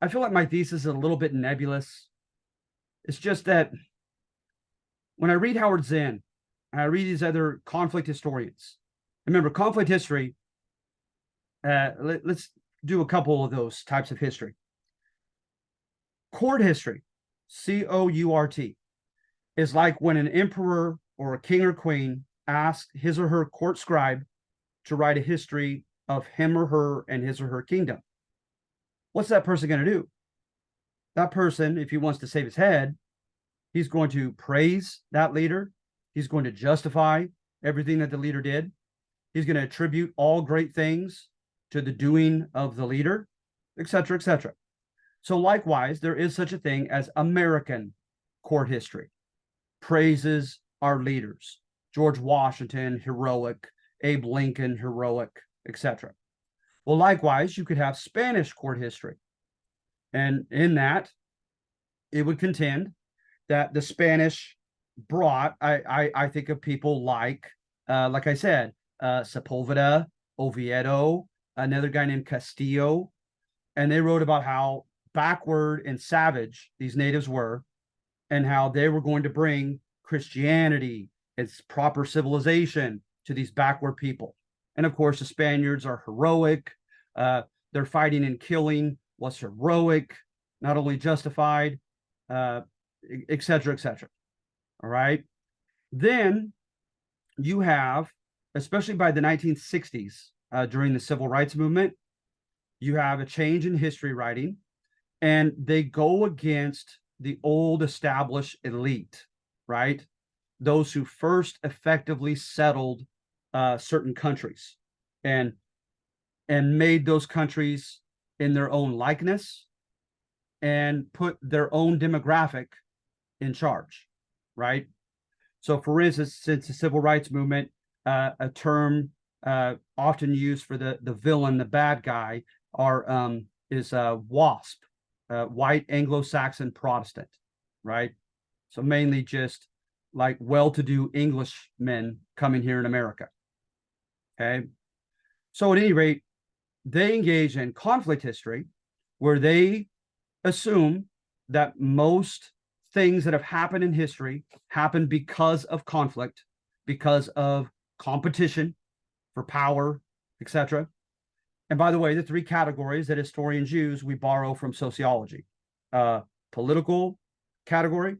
I feel like my thesis is a little bit nebulous. It's just that when I read Howard Zinn, and I read these other conflict historians, remember, conflict history, let's do a couple of those types of history. Court history, C-O-U-R-T, is like when an emperor or a king or queen asked his or her court scribe to write a history of him or her and his or her kingdom. What's that person going to do? That person, if he wants to save his head, he's going to praise that leader. He's going to justify everything that the leader did. He's going to attribute all great things to the doing of the leader, etc., etc. So likewise, there is such a thing as American court history. Praises our leaders. George Washington, heroic. Abe Lincoln, heroic, etc. Well, likewise, you could have Spanish court history. And in that, it would contend that the Spanish brought, I think of people like I said, Sepulveda, Oviedo, another guy named Castillo, and they wrote about how backward and savage these natives were, and how they were going to bring Christianity, its proper civilization, to these backward people. And of course, the Spaniards are heroic. Their fighting and killing was heroic, not only justified, etc., etc. All right. Then you have, especially by the 1960s, during the civil rights movement, you have a change in history writing, and they go against the old established elite, right? Those who first effectively settled certain countries and made those countries in their own likeness and put their own demographic in charge, right? So, for instance, since the civil rights movement, a term often used for the villain, the bad guy, is WASP, white Anglo-Saxon Protestant, right? So mainly just like well-to-do Englishmen coming here in America. Okay. So at any rate, they engage in conflict history where they assume that most things that have happened in history happen because of conflict, because of competition for power, etc. And by the way, the three categories that historians use, we borrow from sociology: political category,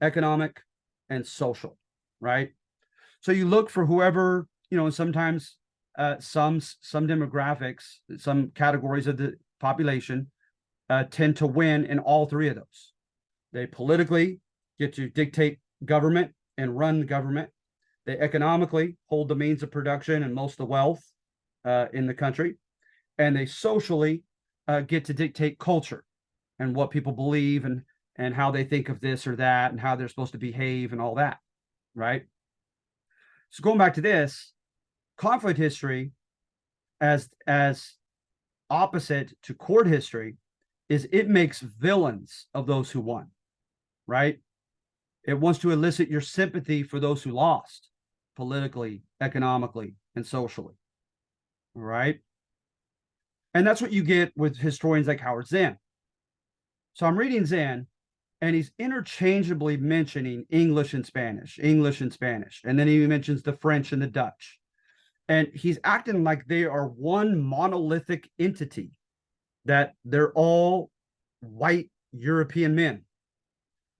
economic, and social, right? So you look for whoever, sometimes some demographics, some categories of the population tend to win in all three of those. They politically get to dictate government and run government. They economically hold the means of production and most of the wealth in the country. And they socially get to dictate culture and what people believe and how they think of this or that and how they're supposed to behave and all that, right? So going back to this, conflict history as opposite to court history is it makes villains of those who won, right? It wants to elicit your sympathy for those who lost politically, economically, and socially, right? And that's what you get with historians like Howard Zinn. So I'm reading Zinn, and he's interchangeably mentioning English and Spanish, and then he mentions the French and the Dutch. And he's acting like they are one monolithic entity, that they're all white European men.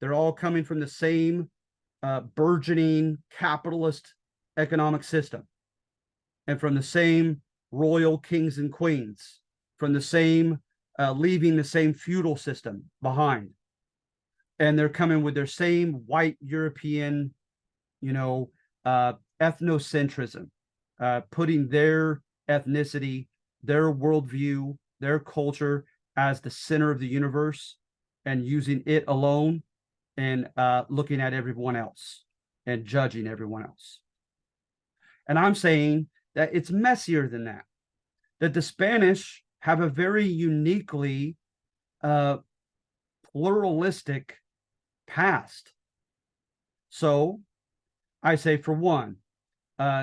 They're all coming from the same burgeoning capitalist economic system and from the same royal kings and queens, from the same, leaving the same feudal system behind. And they're coming with their same white European, ethnocentrism, putting their ethnicity, their worldview, their culture as the center of the universe and using it alone and looking at everyone else and judging everyone else. And I'm saying that it's messier than that, that the Spanish have a very uniquely pluralistic past. So I say, for one,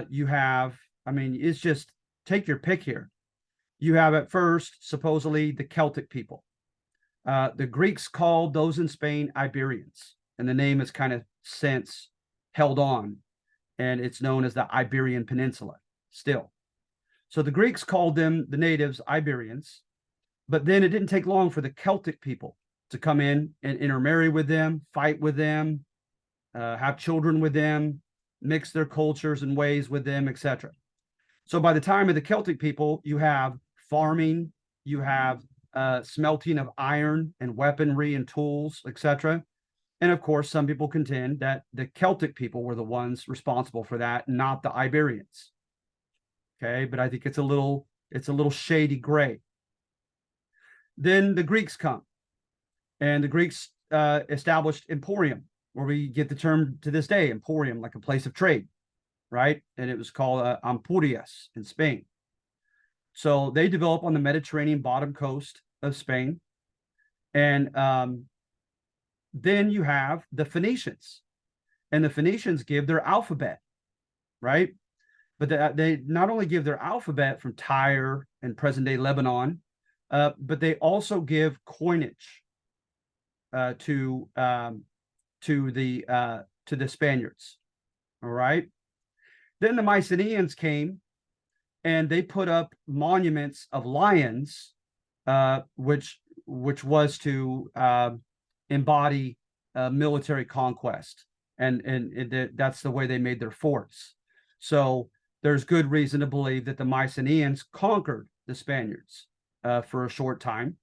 you have, it's just take your pick here. You have at first, supposedly, the Celtic people. The Greeks called those in Spain Iberians, and the name has kind of since held on, and it's known as the Iberian Peninsula still. So the Greeks called them, the natives, Iberians, but then it didn't take long for the Celtic people to come in and intermarry with them, fight with them, have children with them, mix their cultures and ways with them, etc. So by the time of the Celtic people, you have farming, you have smelting of iron and weaponry and tools, etc. And of course, some people contend that the Celtic people were the ones responsible for that, not the Iberians. Okay, but I think it's a little shady gray. Then the Greeks come, and the Greeks established emporium, where we get the term to this day, emporium, like a place of trade, right? And it was called Ampurias in Spain. So they develop on the Mediterranean bottom coast of Spain. And then you have the Phoenicians, and the Phoenicians give their alphabet, right? But they not only give their alphabet from Tyre and present-day Lebanon, but they also give coinage to the Spaniards. All right. Then the Mycenaeans came, and they put up monuments of lions, which was to embody military conquest, and that's the way they made their forts. So there's good reason to believe that the Mycenaeans conquered the Spaniards for a short time.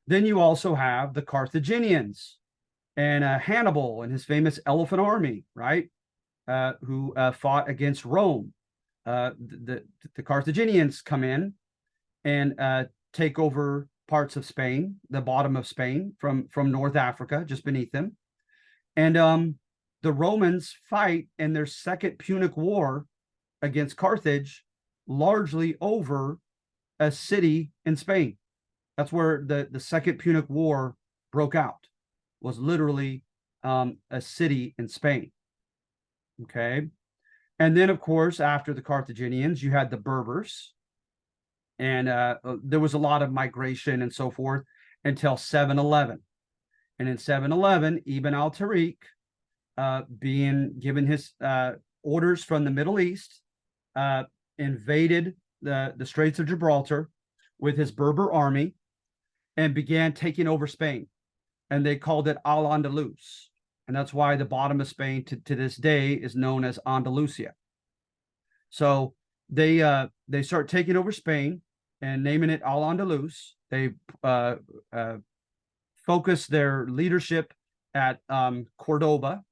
Then you also have the Carthaginians and Hannibal and his famous elephant army, right? Who fought against Rome. The Carthaginians come in and take over parts of Spain, the bottom of Spain from North Africa, just beneath them. And the Romans fight in their Second Punic War against Carthage, largely over a city in Spain. That's where the Second Punic War broke out, was literally a city in Spain. Okay. And then, of course, after the Carthaginians, you had the Berbers, and there was a lot of migration and so forth until 711. And in 711, Ibn al-Tariq, being given his orders from the Middle East, invaded the Straits of Gibraltar with his Berber army and began taking over Spain. And they called it Al-Andalus. And that's why the bottom of Spain to this day is known as Andalusia. So they start taking over Spain and naming it Al-Andalus. They focus their leadership at Cordoba.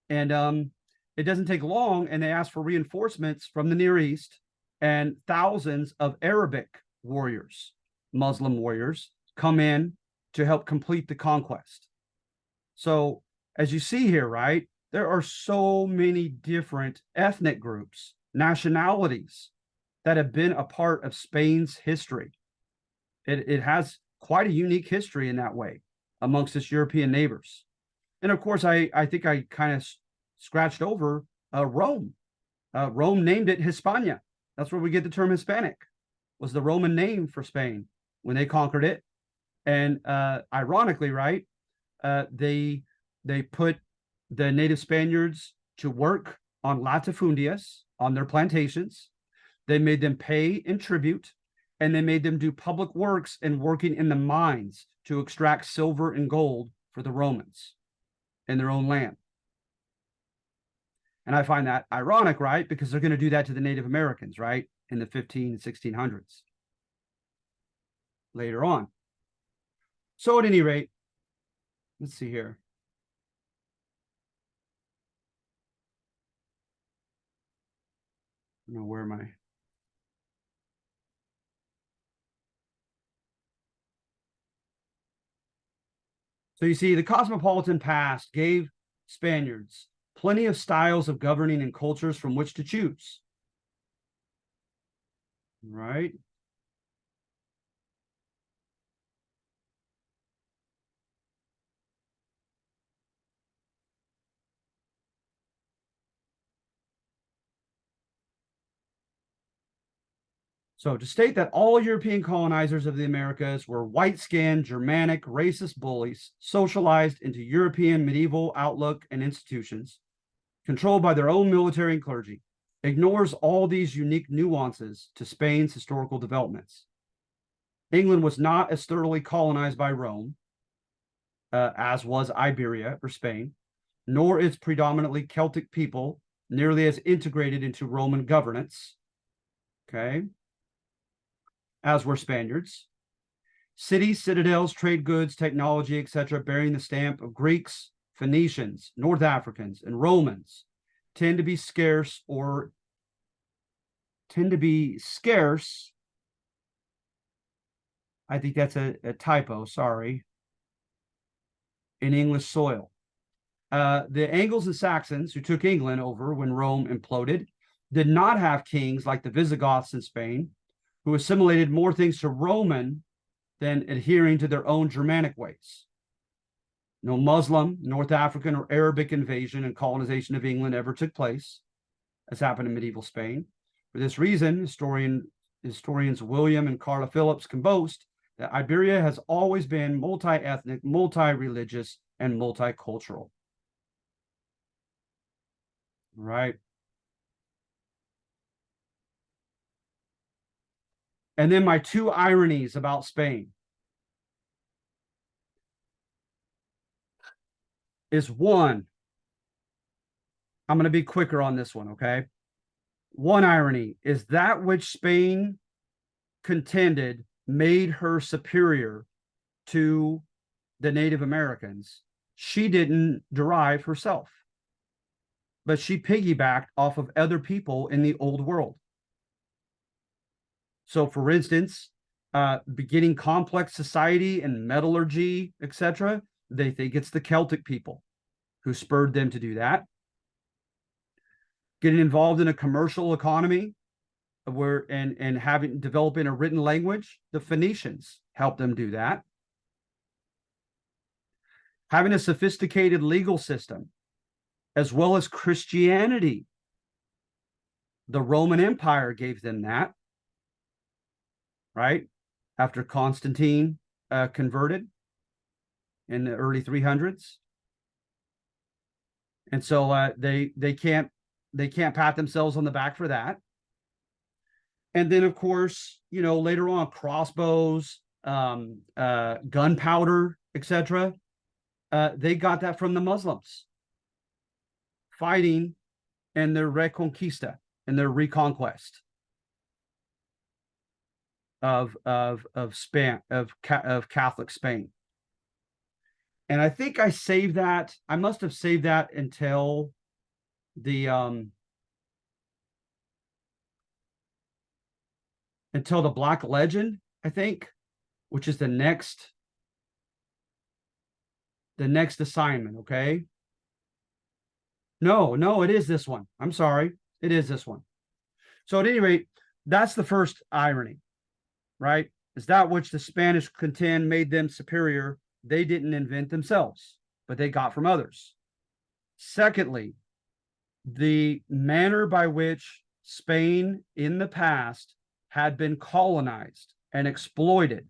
And it doesn't take long, and they ask for reinforcements from the Near East, and thousands of Arabic warriors, Muslim warriors, come in to help complete the conquest. So as you see here, right, there are so many different ethnic groups, nationalities that have been a part of Spain's history. It has quite a unique history in that way amongst its European neighbors. And of course, I think I kind of scratched over Rome. Rome named it Hispania. That's where we get the term Hispanic, was the Roman name for Spain when they conquered it. And ironically, right, they put the native Spaniards to work on latifundias, on their plantations. They made them pay in tribute, and they made them do public works and working in the mines to extract silver and gold for the Romans in their own land. And I find that ironic, right? Because they're going to do that to the Native Americans, right? In the 15 and 1600s later on. So at any rate, let's see here. I don't know, where am I? So you see, the cosmopolitan past gave Spaniards plenty of styles of governing and cultures from which to choose. Right? So to state that all European colonizers of the Americas were white-skinned, Germanic, racist bullies, socialized into European medieval outlook and institutions, controlled by their own military and clergy, ignores all these unique nuances to Spain's historical developments. England was not as thoroughly colonized by Rome, as was Iberia or Spain, nor its predominantly Celtic people nearly as integrated into Roman governance, okay, as were Spaniards. Cities, citadels, trade goods, technology, etc., bearing the stamp of Greeks, Phoenicians, North Africans, and Romans tend to be scarce. I think that's a typo, sorry, in English soil. The Angles and Saxons, who took England over when Rome imploded, did not have kings like the Visigoths in Spain, who assimilated more things to Roman than adhering to their own Germanic ways. No Muslim, North African, or Arabic invasion and colonization of England ever took place, as happened in medieval Spain. For this reason, historians William and Carla Phillips can boast that Iberia has always been multi-ethnic, multi-religious, and multicultural. Right. And then my two ironies about Spain is one, I'm going to be quicker on this one, okay? One irony is that which Spain contended made her superior to the Native Americans, she didn't derive herself, but she piggybacked off of other people in the old world. So, for instance, beginning complex society and metallurgy, etc., they think it's the Celtic people who spurred them to do that. getting involved in a commercial economy where and having developing a written language. The Phoenicians helped them do that. Having a sophisticated legal system, as well as Christianity. The Roman Empire gave them that, right? After Constantine converted in the early 300s. And so they can't pat themselves on the back for that. And then, of course, later on, crossbows, gunpowder, etc. They got that from the Muslims fighting in their Reconquista, in their reconquest of Catholic Spain. And I think I saved that. I must have saved that until the Black Legend, I think, which is the next assignment. Okay. No, it is this one. I'm sorry. It is this one. So at any rate, that's the first irony, right? Is that which the Spanish contend made them superior, they didn't invent themselves, but they got from others. Secondly, the manner by which Spain in the past had been colonized and exploited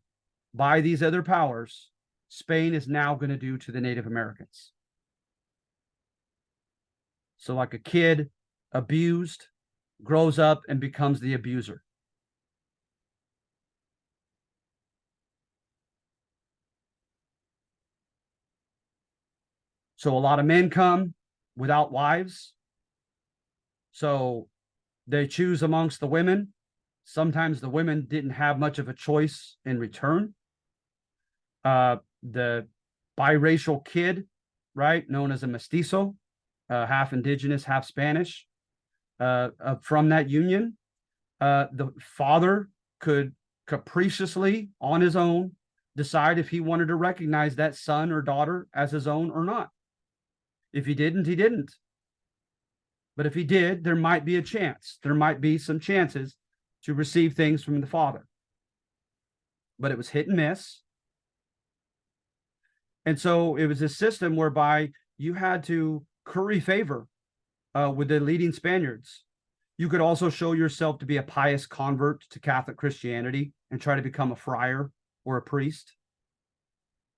by these other powers, Spain is now going to do to the Native Americans. So like a kid abused grows up and becomes the abuser. So a lot of men come without wives. So they choose amongst the women. Sometimes the women didn't have much of a choice in return. The biracial kid, right, known as a mestizo, half indigenous, half Spanish, from that union, the father could capriciously, on his own, decide if he wanted to recognize that son or daughter as his own or not. If he didn't, he didn't. But if he did, there might be a chance. There might be some chances to receive things from the father. But it was hit and miss. And so it was a system whereby you had to curry favor with the leading Spaniards. You could also show yourself to be a pious convert to Catholic Christianity and try to become a friar or a priest.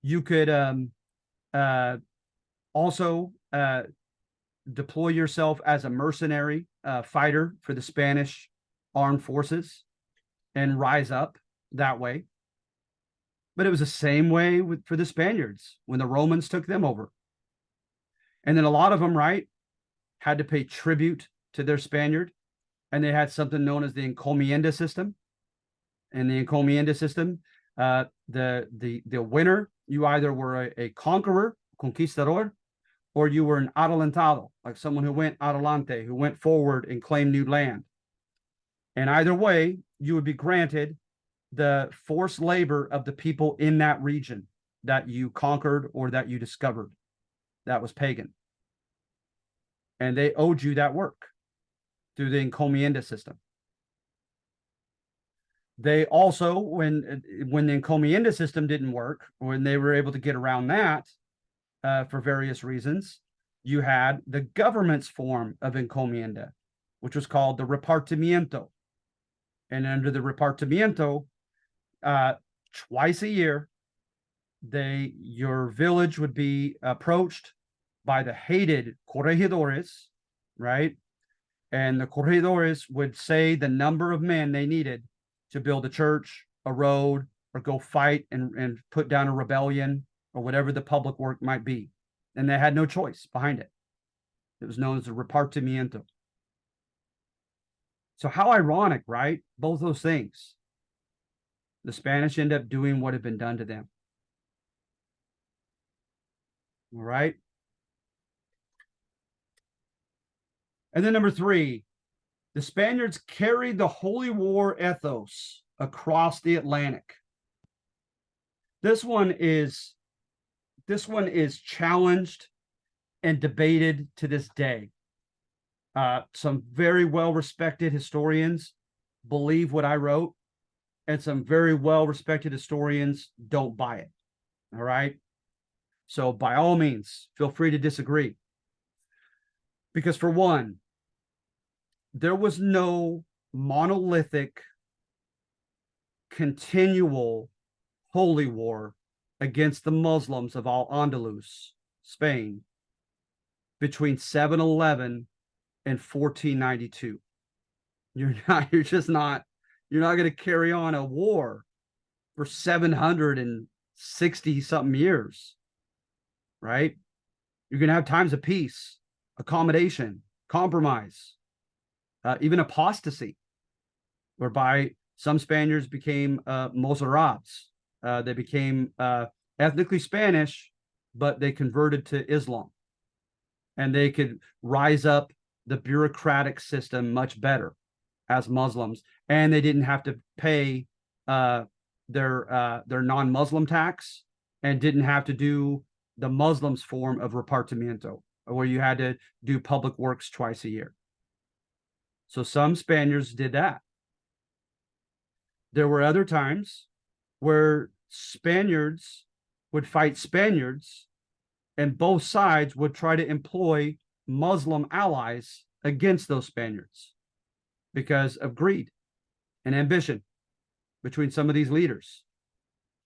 You could also deploy yourself as a mercenary fighter for the Spanish armed forces and rise up that way. But it was the same way for the Spaniards when the Romans took them over. And then a lot of them, right, had to pay tribute to their Spaniard. And they had something known as the encomienda system. And the encomienda system, the winner, you either were a conqueror, conquistador, or you were an adelantado, like someone who went adelante, who went forward and claimed new land. And either way, you would be granted the forced labor of the people in that region that you conquered or that you discovered that was pagan. And they owed you that work through the encomienda system. They also, when the encomienda system didn't work, when they were able to get around that for various reasons, you had the government's form of encomienda, which was called the repartimiento. And under the repartimiento, twice a year, your village would be approached by the hated corregidores, right? And the corregidores would say the number of men they needed to build a church, a road, or go fight and put down a rebellion or whatever the public work might be. And they had no choice behind it. It was known as the repartimiento. So how ironic, right? Both those things. The Spanish end up doing what had been done to them. All right. And then number 3, the Spaniards carried the holy war ethos across the Atlantic. This one is challenged and debated to this day. Some very well-respected historians believe what I wrote, and some very well-respected historians don't buy it. All right. So by all means, feel free to disagree. Because for one, there was no monolithic, continual holy war against the Muslims of Al-Andalus, Spain, between 711 and 1492. You're not going to carry on a war for 760 something years, right? You're going to have times of peace, accommodation, compromise, even apostasy, whereby some Spaniards became Mozarabs. They became ethnically Spanish, but they converted to Islam. And they could rise up the bureaucratic system much better as Muslims. And they didn't have to pay their non-Muslim tax, and didn't have to do the Muslims' form of repartimiento, where you had to do public works twice a year. So some Spaniards did that. There were other times where Spaniards would fight Spaniards, and both sides would try to employ Muslim allies against those Spaniards because of greed and ambition between some of these leaders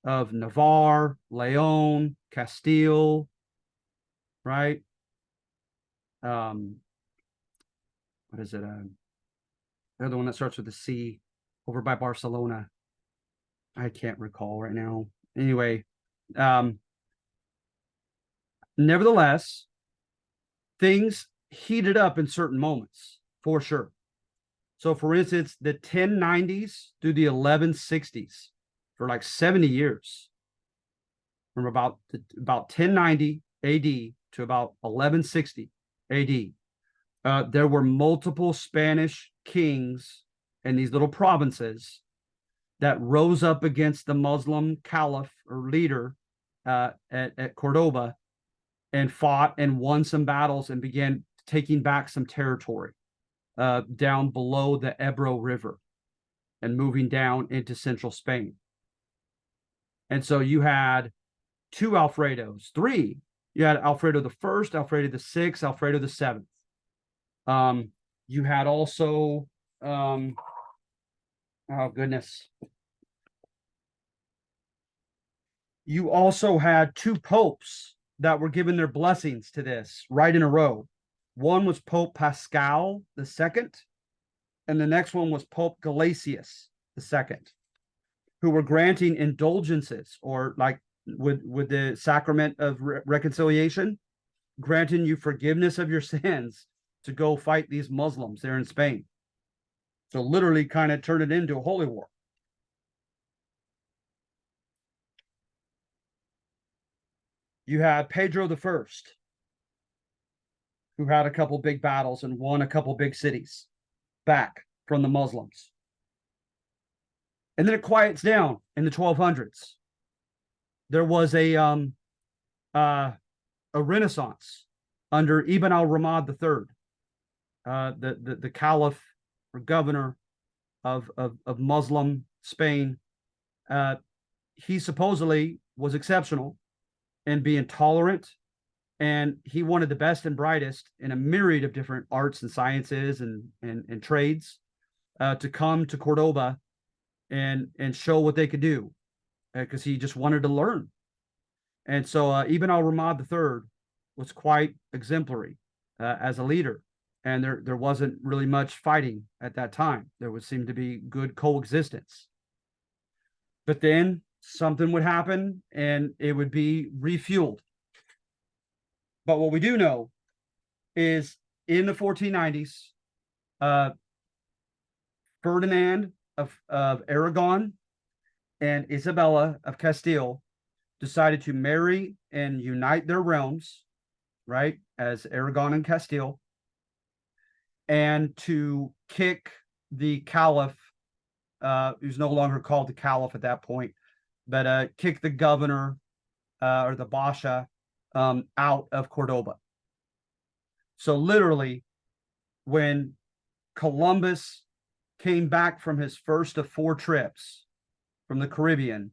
of Navarre, Leon, Castile, right? What is it? The other one that starts with a C, over by Barcelona. I can't recall right now. Anyway, nevertheless, things heated up in certain moments for sure. So, for instance, the 1090s through the 1160s, for like 70 years, from about 1090 AD to about 1160 AD, there were multiple Spanish kings in these little provinces that rose up against the Muslim caliph or leader at Cordoba, and fought and won some battles and began taking back some territory down below the Ebro River and moving down into central Spain. And so you had two Alfredos, three. You had Alfredo the First, Alfredo the Sixth, Alfredo the Seventh. You had also, oh goodness. You also had two popes that were given their blessings to this right in a row. One was Pope Pascal II, and the next one was Pope Gelasius II, who were granting indulgences, or like with the sacrament of reconciliation, granting you forgiveness of your sins to go fight these Muslims there in Spain. So literally kind of turned it into a holy war. You had Pedro the First, who had a couple big battles and won a couple big cities back from the Muslims. And then it quiets down in the 1200s. There was a renaissance under Ibn al-Ramad III, the caliph or governor of Muslim Spain. He supposedly was exceptional in being tolerant, and he wanted the best and brightest in a myriad of different arts and sciences and trades to come to Cordoba and show what they could do, because he just wanted to learn. And so Ibn al-Ramad III was quite exemplary as a leader, and there wasn't really much fighting at that time. There would seem to be good coexistence. But then something would happen and it would be refueled. But what we do know is in the 1490s, Ferdinand of Aragon and Isabella of Castile decided to marry and unite their realms, right, as Aragon and Castile, and to kick the caliph, who's no longer called the caliph at that point, but kick the governor or the basha out of Cordoba. So literally when Columbus came back from his first of 4 trips from the Caribbean,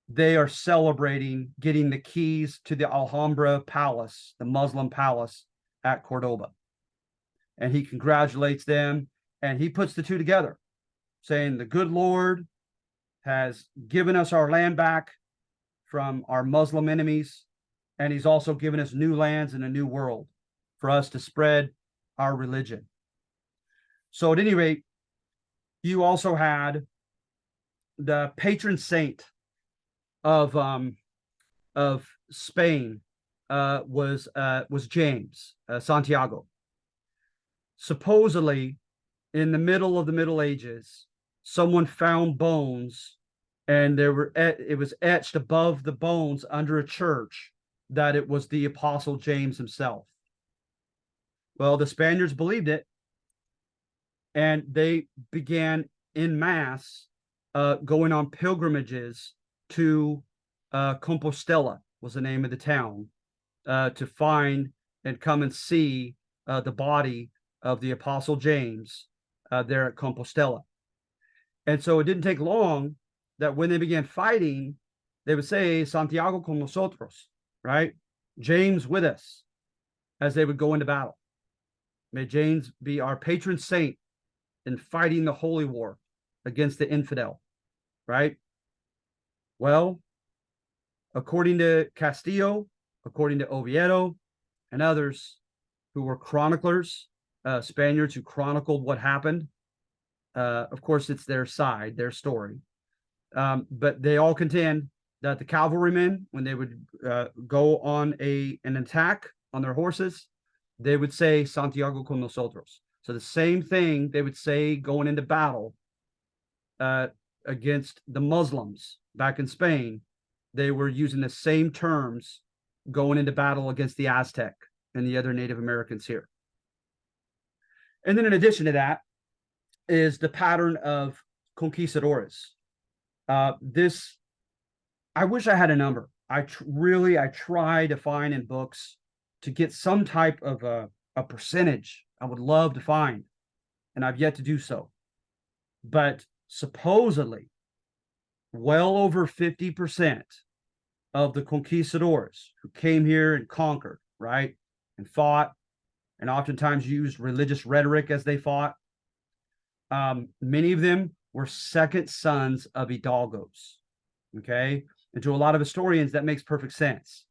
they are celebrating getting the keys to the Alhambra Palace, the Muslim palace at Cordoba. And he congratulates them, and he puts the two together, saying the good Lord has given us our land back from our Muslim enemies, and he's also given us new lands and a new world for us to spread our religion. So at any rate, you also had the patron saint of Spain was James Santiago. Supposedly, in the middle of the Middle Ages, someone found bones, and it was etched above the bones under a church that it was the Apostle James himself. Well, the Spaniards believed it, and they began in mass going on pilgrimages to Compostela, was the name of the town, to find and come and see the body of the Apostle James there at Compostela. And so it didn't take long that when they began fighting, they would say, Santiago con nosotros, right? James with us, as they would go into battle. May James be our patron saint in fighting the holy war against the infidel, right? Well, according to Castillo, according to Oviedo, and others who were chroniclers, Spaniards who chronicled what happened, of course, it's their side, their story. But they all contend that the cavalrymen, when they would go on an attack on their horses, they would say Santiago con nosotros. So the same thing they would say going into battle against the Muslims back in Spain. They were using the same terms going into battle against the Aztec and the other Native Americans here. And then in addition to that is the pattern of conquistadores. This, I wish I had a number. I try to find in books to get some type of a percentage. I would love to find, and I've yet to do so. But supposedly, well over 50% of the conquistadors who came here and conquered, right, and fought, and oftentimes used religious rhetoric as they fought, many of them were second sons of hidalgos. Okay, and to a lot of historians, that makes perfect sense.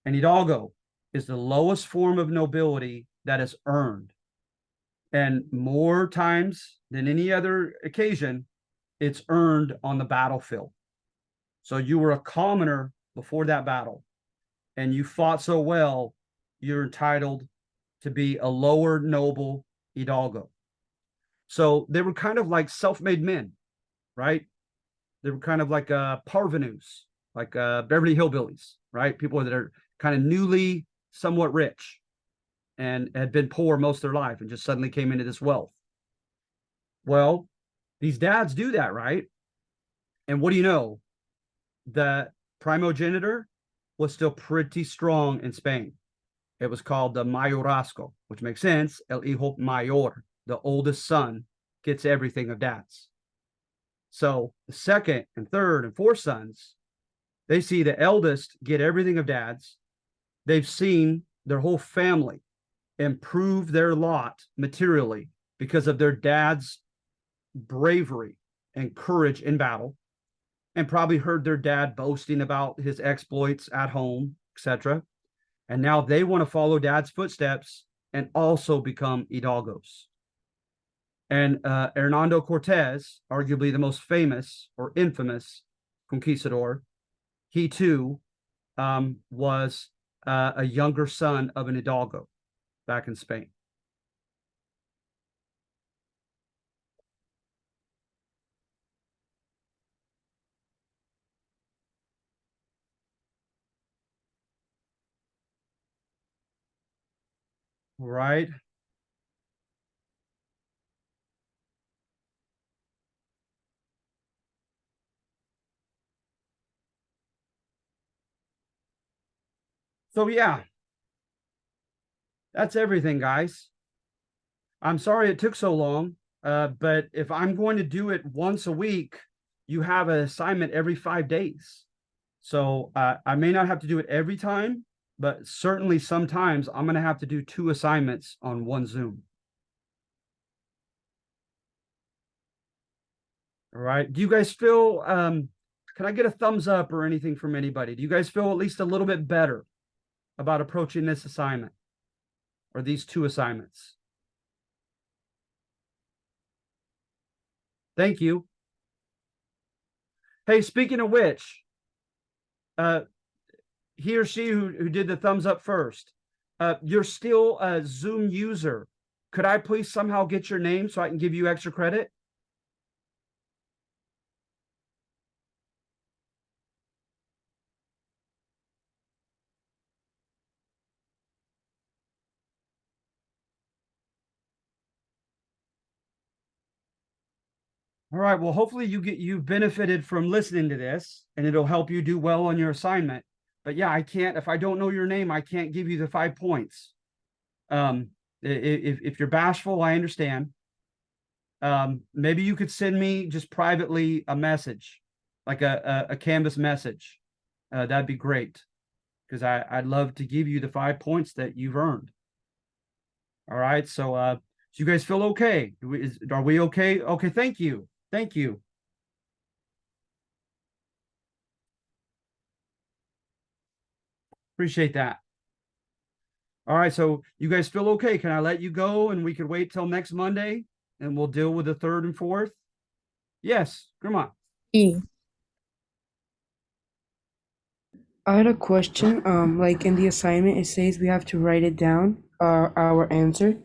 An hidalgo is the lowest form of nobility that is earned. And more times than any other occasion, it's earned on the battlefield. So you were a commoner before that battle, and you fought so well, you're entitled to be a lower noble hidalgo. So they were kind of like self-made men, right? They were kind of like parvenus, like Beverly Hillbillies, right? People that are kind of newly somewhat rich and had been poor most of their life and just suddenly came into this wealth. Well, these dads do that, right? And what do you know? The primogenitor was still pretty strong in Spain. It was called the mayorazgo, which makes sense. El hijo mayor, the oldest son, gets everything of dads. So the second and third and fourth sons, they see the eldest get everything of dads. They've seen their whole family improve their lot materially because of their dad's bravery and courage in battle, and probably heard their dad boasting about his exploits at home, etc. And now they want to follow dad's footsteps and also become hidalgos. And Hernando Cortez, arguably the most famous or infamous conquistador, he too was a younger son of an hidalgo back in Spain. Right. So yeah, that's everything, guys. I'm sorry it took so long, but if I'm going to do it once a week, you have an assignment every 5 days. So I may not have to do it every time, but certainly sometimes I'm going to have to do 2 assignments on one Zoom. All right. Do you guys feel, can I get a thumbs up or anything from anybody? Do you guys feel at least a little bit better about approaching this assignment or these 2 assignments? Thank you. Hey, speaking of which, uh, he or she who did the thumbs up first, you're still a Zoom user. Could I please somehow get your name so I can give you extra credit? All right. Well, hopefully you've benefited from listening to this and it'll help you do well on your assignment. But yeah, I can't, if I don't know your name, I can't give you the 5 points. If you're bashful, I understand. Maybe you could send me just privately a message, like a Canvas message. That'd be great because I'd love to give you the 5 points that you've earned. All right. So you guys feel okay? Are we okay? Okay. Thank you. Thank you. Appreciate that. All right. So you guys feel okay? Can I let you go and we could wait till next Monday and we'll deal with the third and fourth? Yes. Come on. E. I had a question. Like in the assignment, it says we have to write it down, our answer,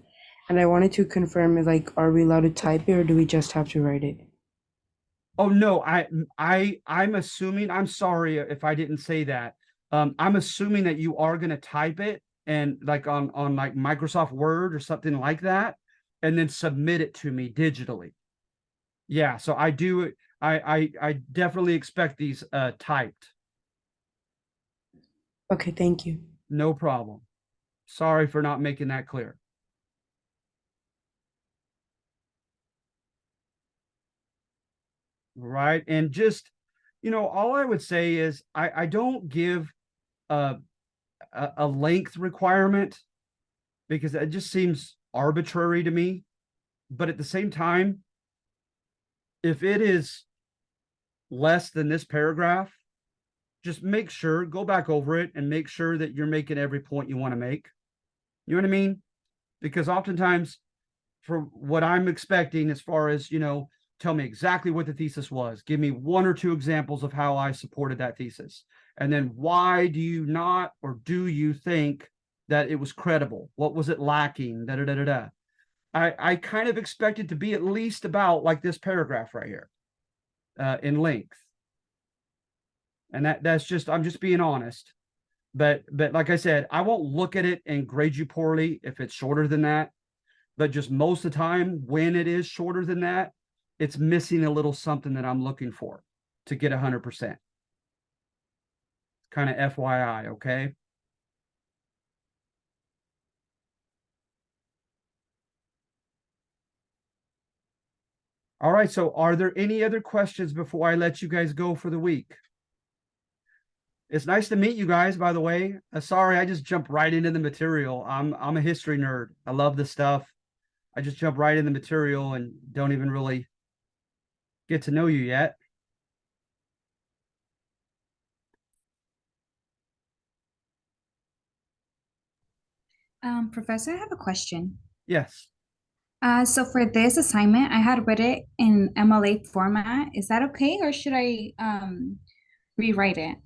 and I wanted to confirm, like, are we allowed to type it or do we just have to write it? Oh no, I'm assuming, I'm sorry if I didn't say that. I'm assuming that you are gonna type it and like on like Microsoft Word or something like that, and then submit it to me digitally. Yeah, so I do I definitely expect these typed. Okay, thank you. No problem. Sorry for not making that clear. Right. And just, all I would say is I don't give a a length requirement because it just seems arbitrary to me. But at the same time, if it is less than this paragraph, just make sure, go back over it and make sure that you're making every point you want to make. You know what I mean? Because oftentimes, for what I'm expecting, as far as, tell me exactly what the thesis was, give me 1 or 2 examples of how I supported that thesis. And then why do you not or do you think that it was credible? What was it lacking? Da da da da da. I kind of expect it to be at least about like this paragraph right here in length. And that's just, I'm just being honest. But like I said, I won't look at it and grade you poorly if it's shorter than that. But just most of the time, when it is shorter than that, it's missing a little something that I'm looking for to get 100%. Kind of FYI, okay? All right. So, are there any other questions before I let you guys go for the week? It's nice to meet you guys, by the way. Sorry, I just jumped right into the material. I'm a history nerd. I love this stuff. I just jump right in the material and don't even really get to know you yet. Professor, I have a question. Yes. So for this assignment, I had read it in MLA format. Is that okay, or should I rewrite it?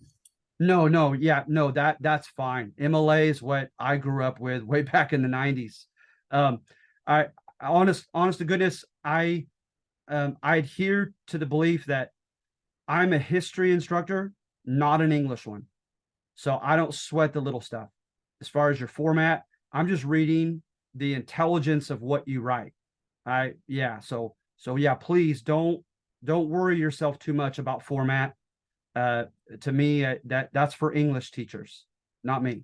No, no, yeah, no, that's fine. MLA is what I grew up with way back in the 90s. Um, I honest to goodness, I adhere to the belief that I'm a history instructor, not an English one. So I don't sweat the little stuff. As far as your format, I'm just reading the intelligence of what you write. Yeah, so yeah, please don't worry yourself too much about format. Uh, to me, that's for English teachers, not me.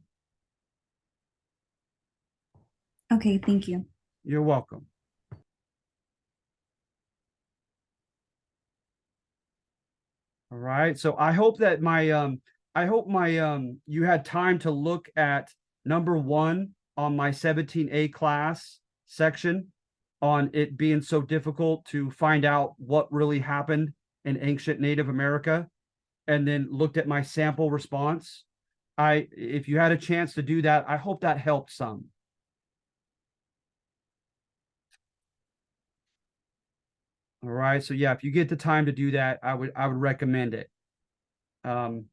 Okay, thank you. You're welcome. All right. So I hope my you had time to look at number 1 on my 17A class section on it being so difficult to find out what really happened in ancient Native America, and then looked at my sample response. If you had a chance to do that, I hope that helped some. All right. So yeah, if you get the time to do that, I would recommend it. Um,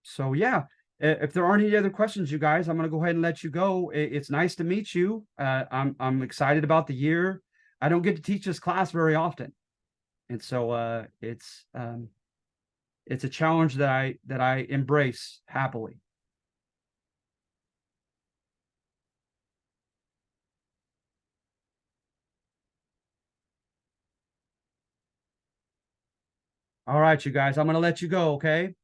so yeah, if there aren't any other questions, you guys, I'm gonna go ahead and let you go. It's nice to meet you. I'm excited about the year. I don't get to teach this class very often, and so it's a challenge that I embrace happily. All right, you guys, I'm gonna let you go. Okay.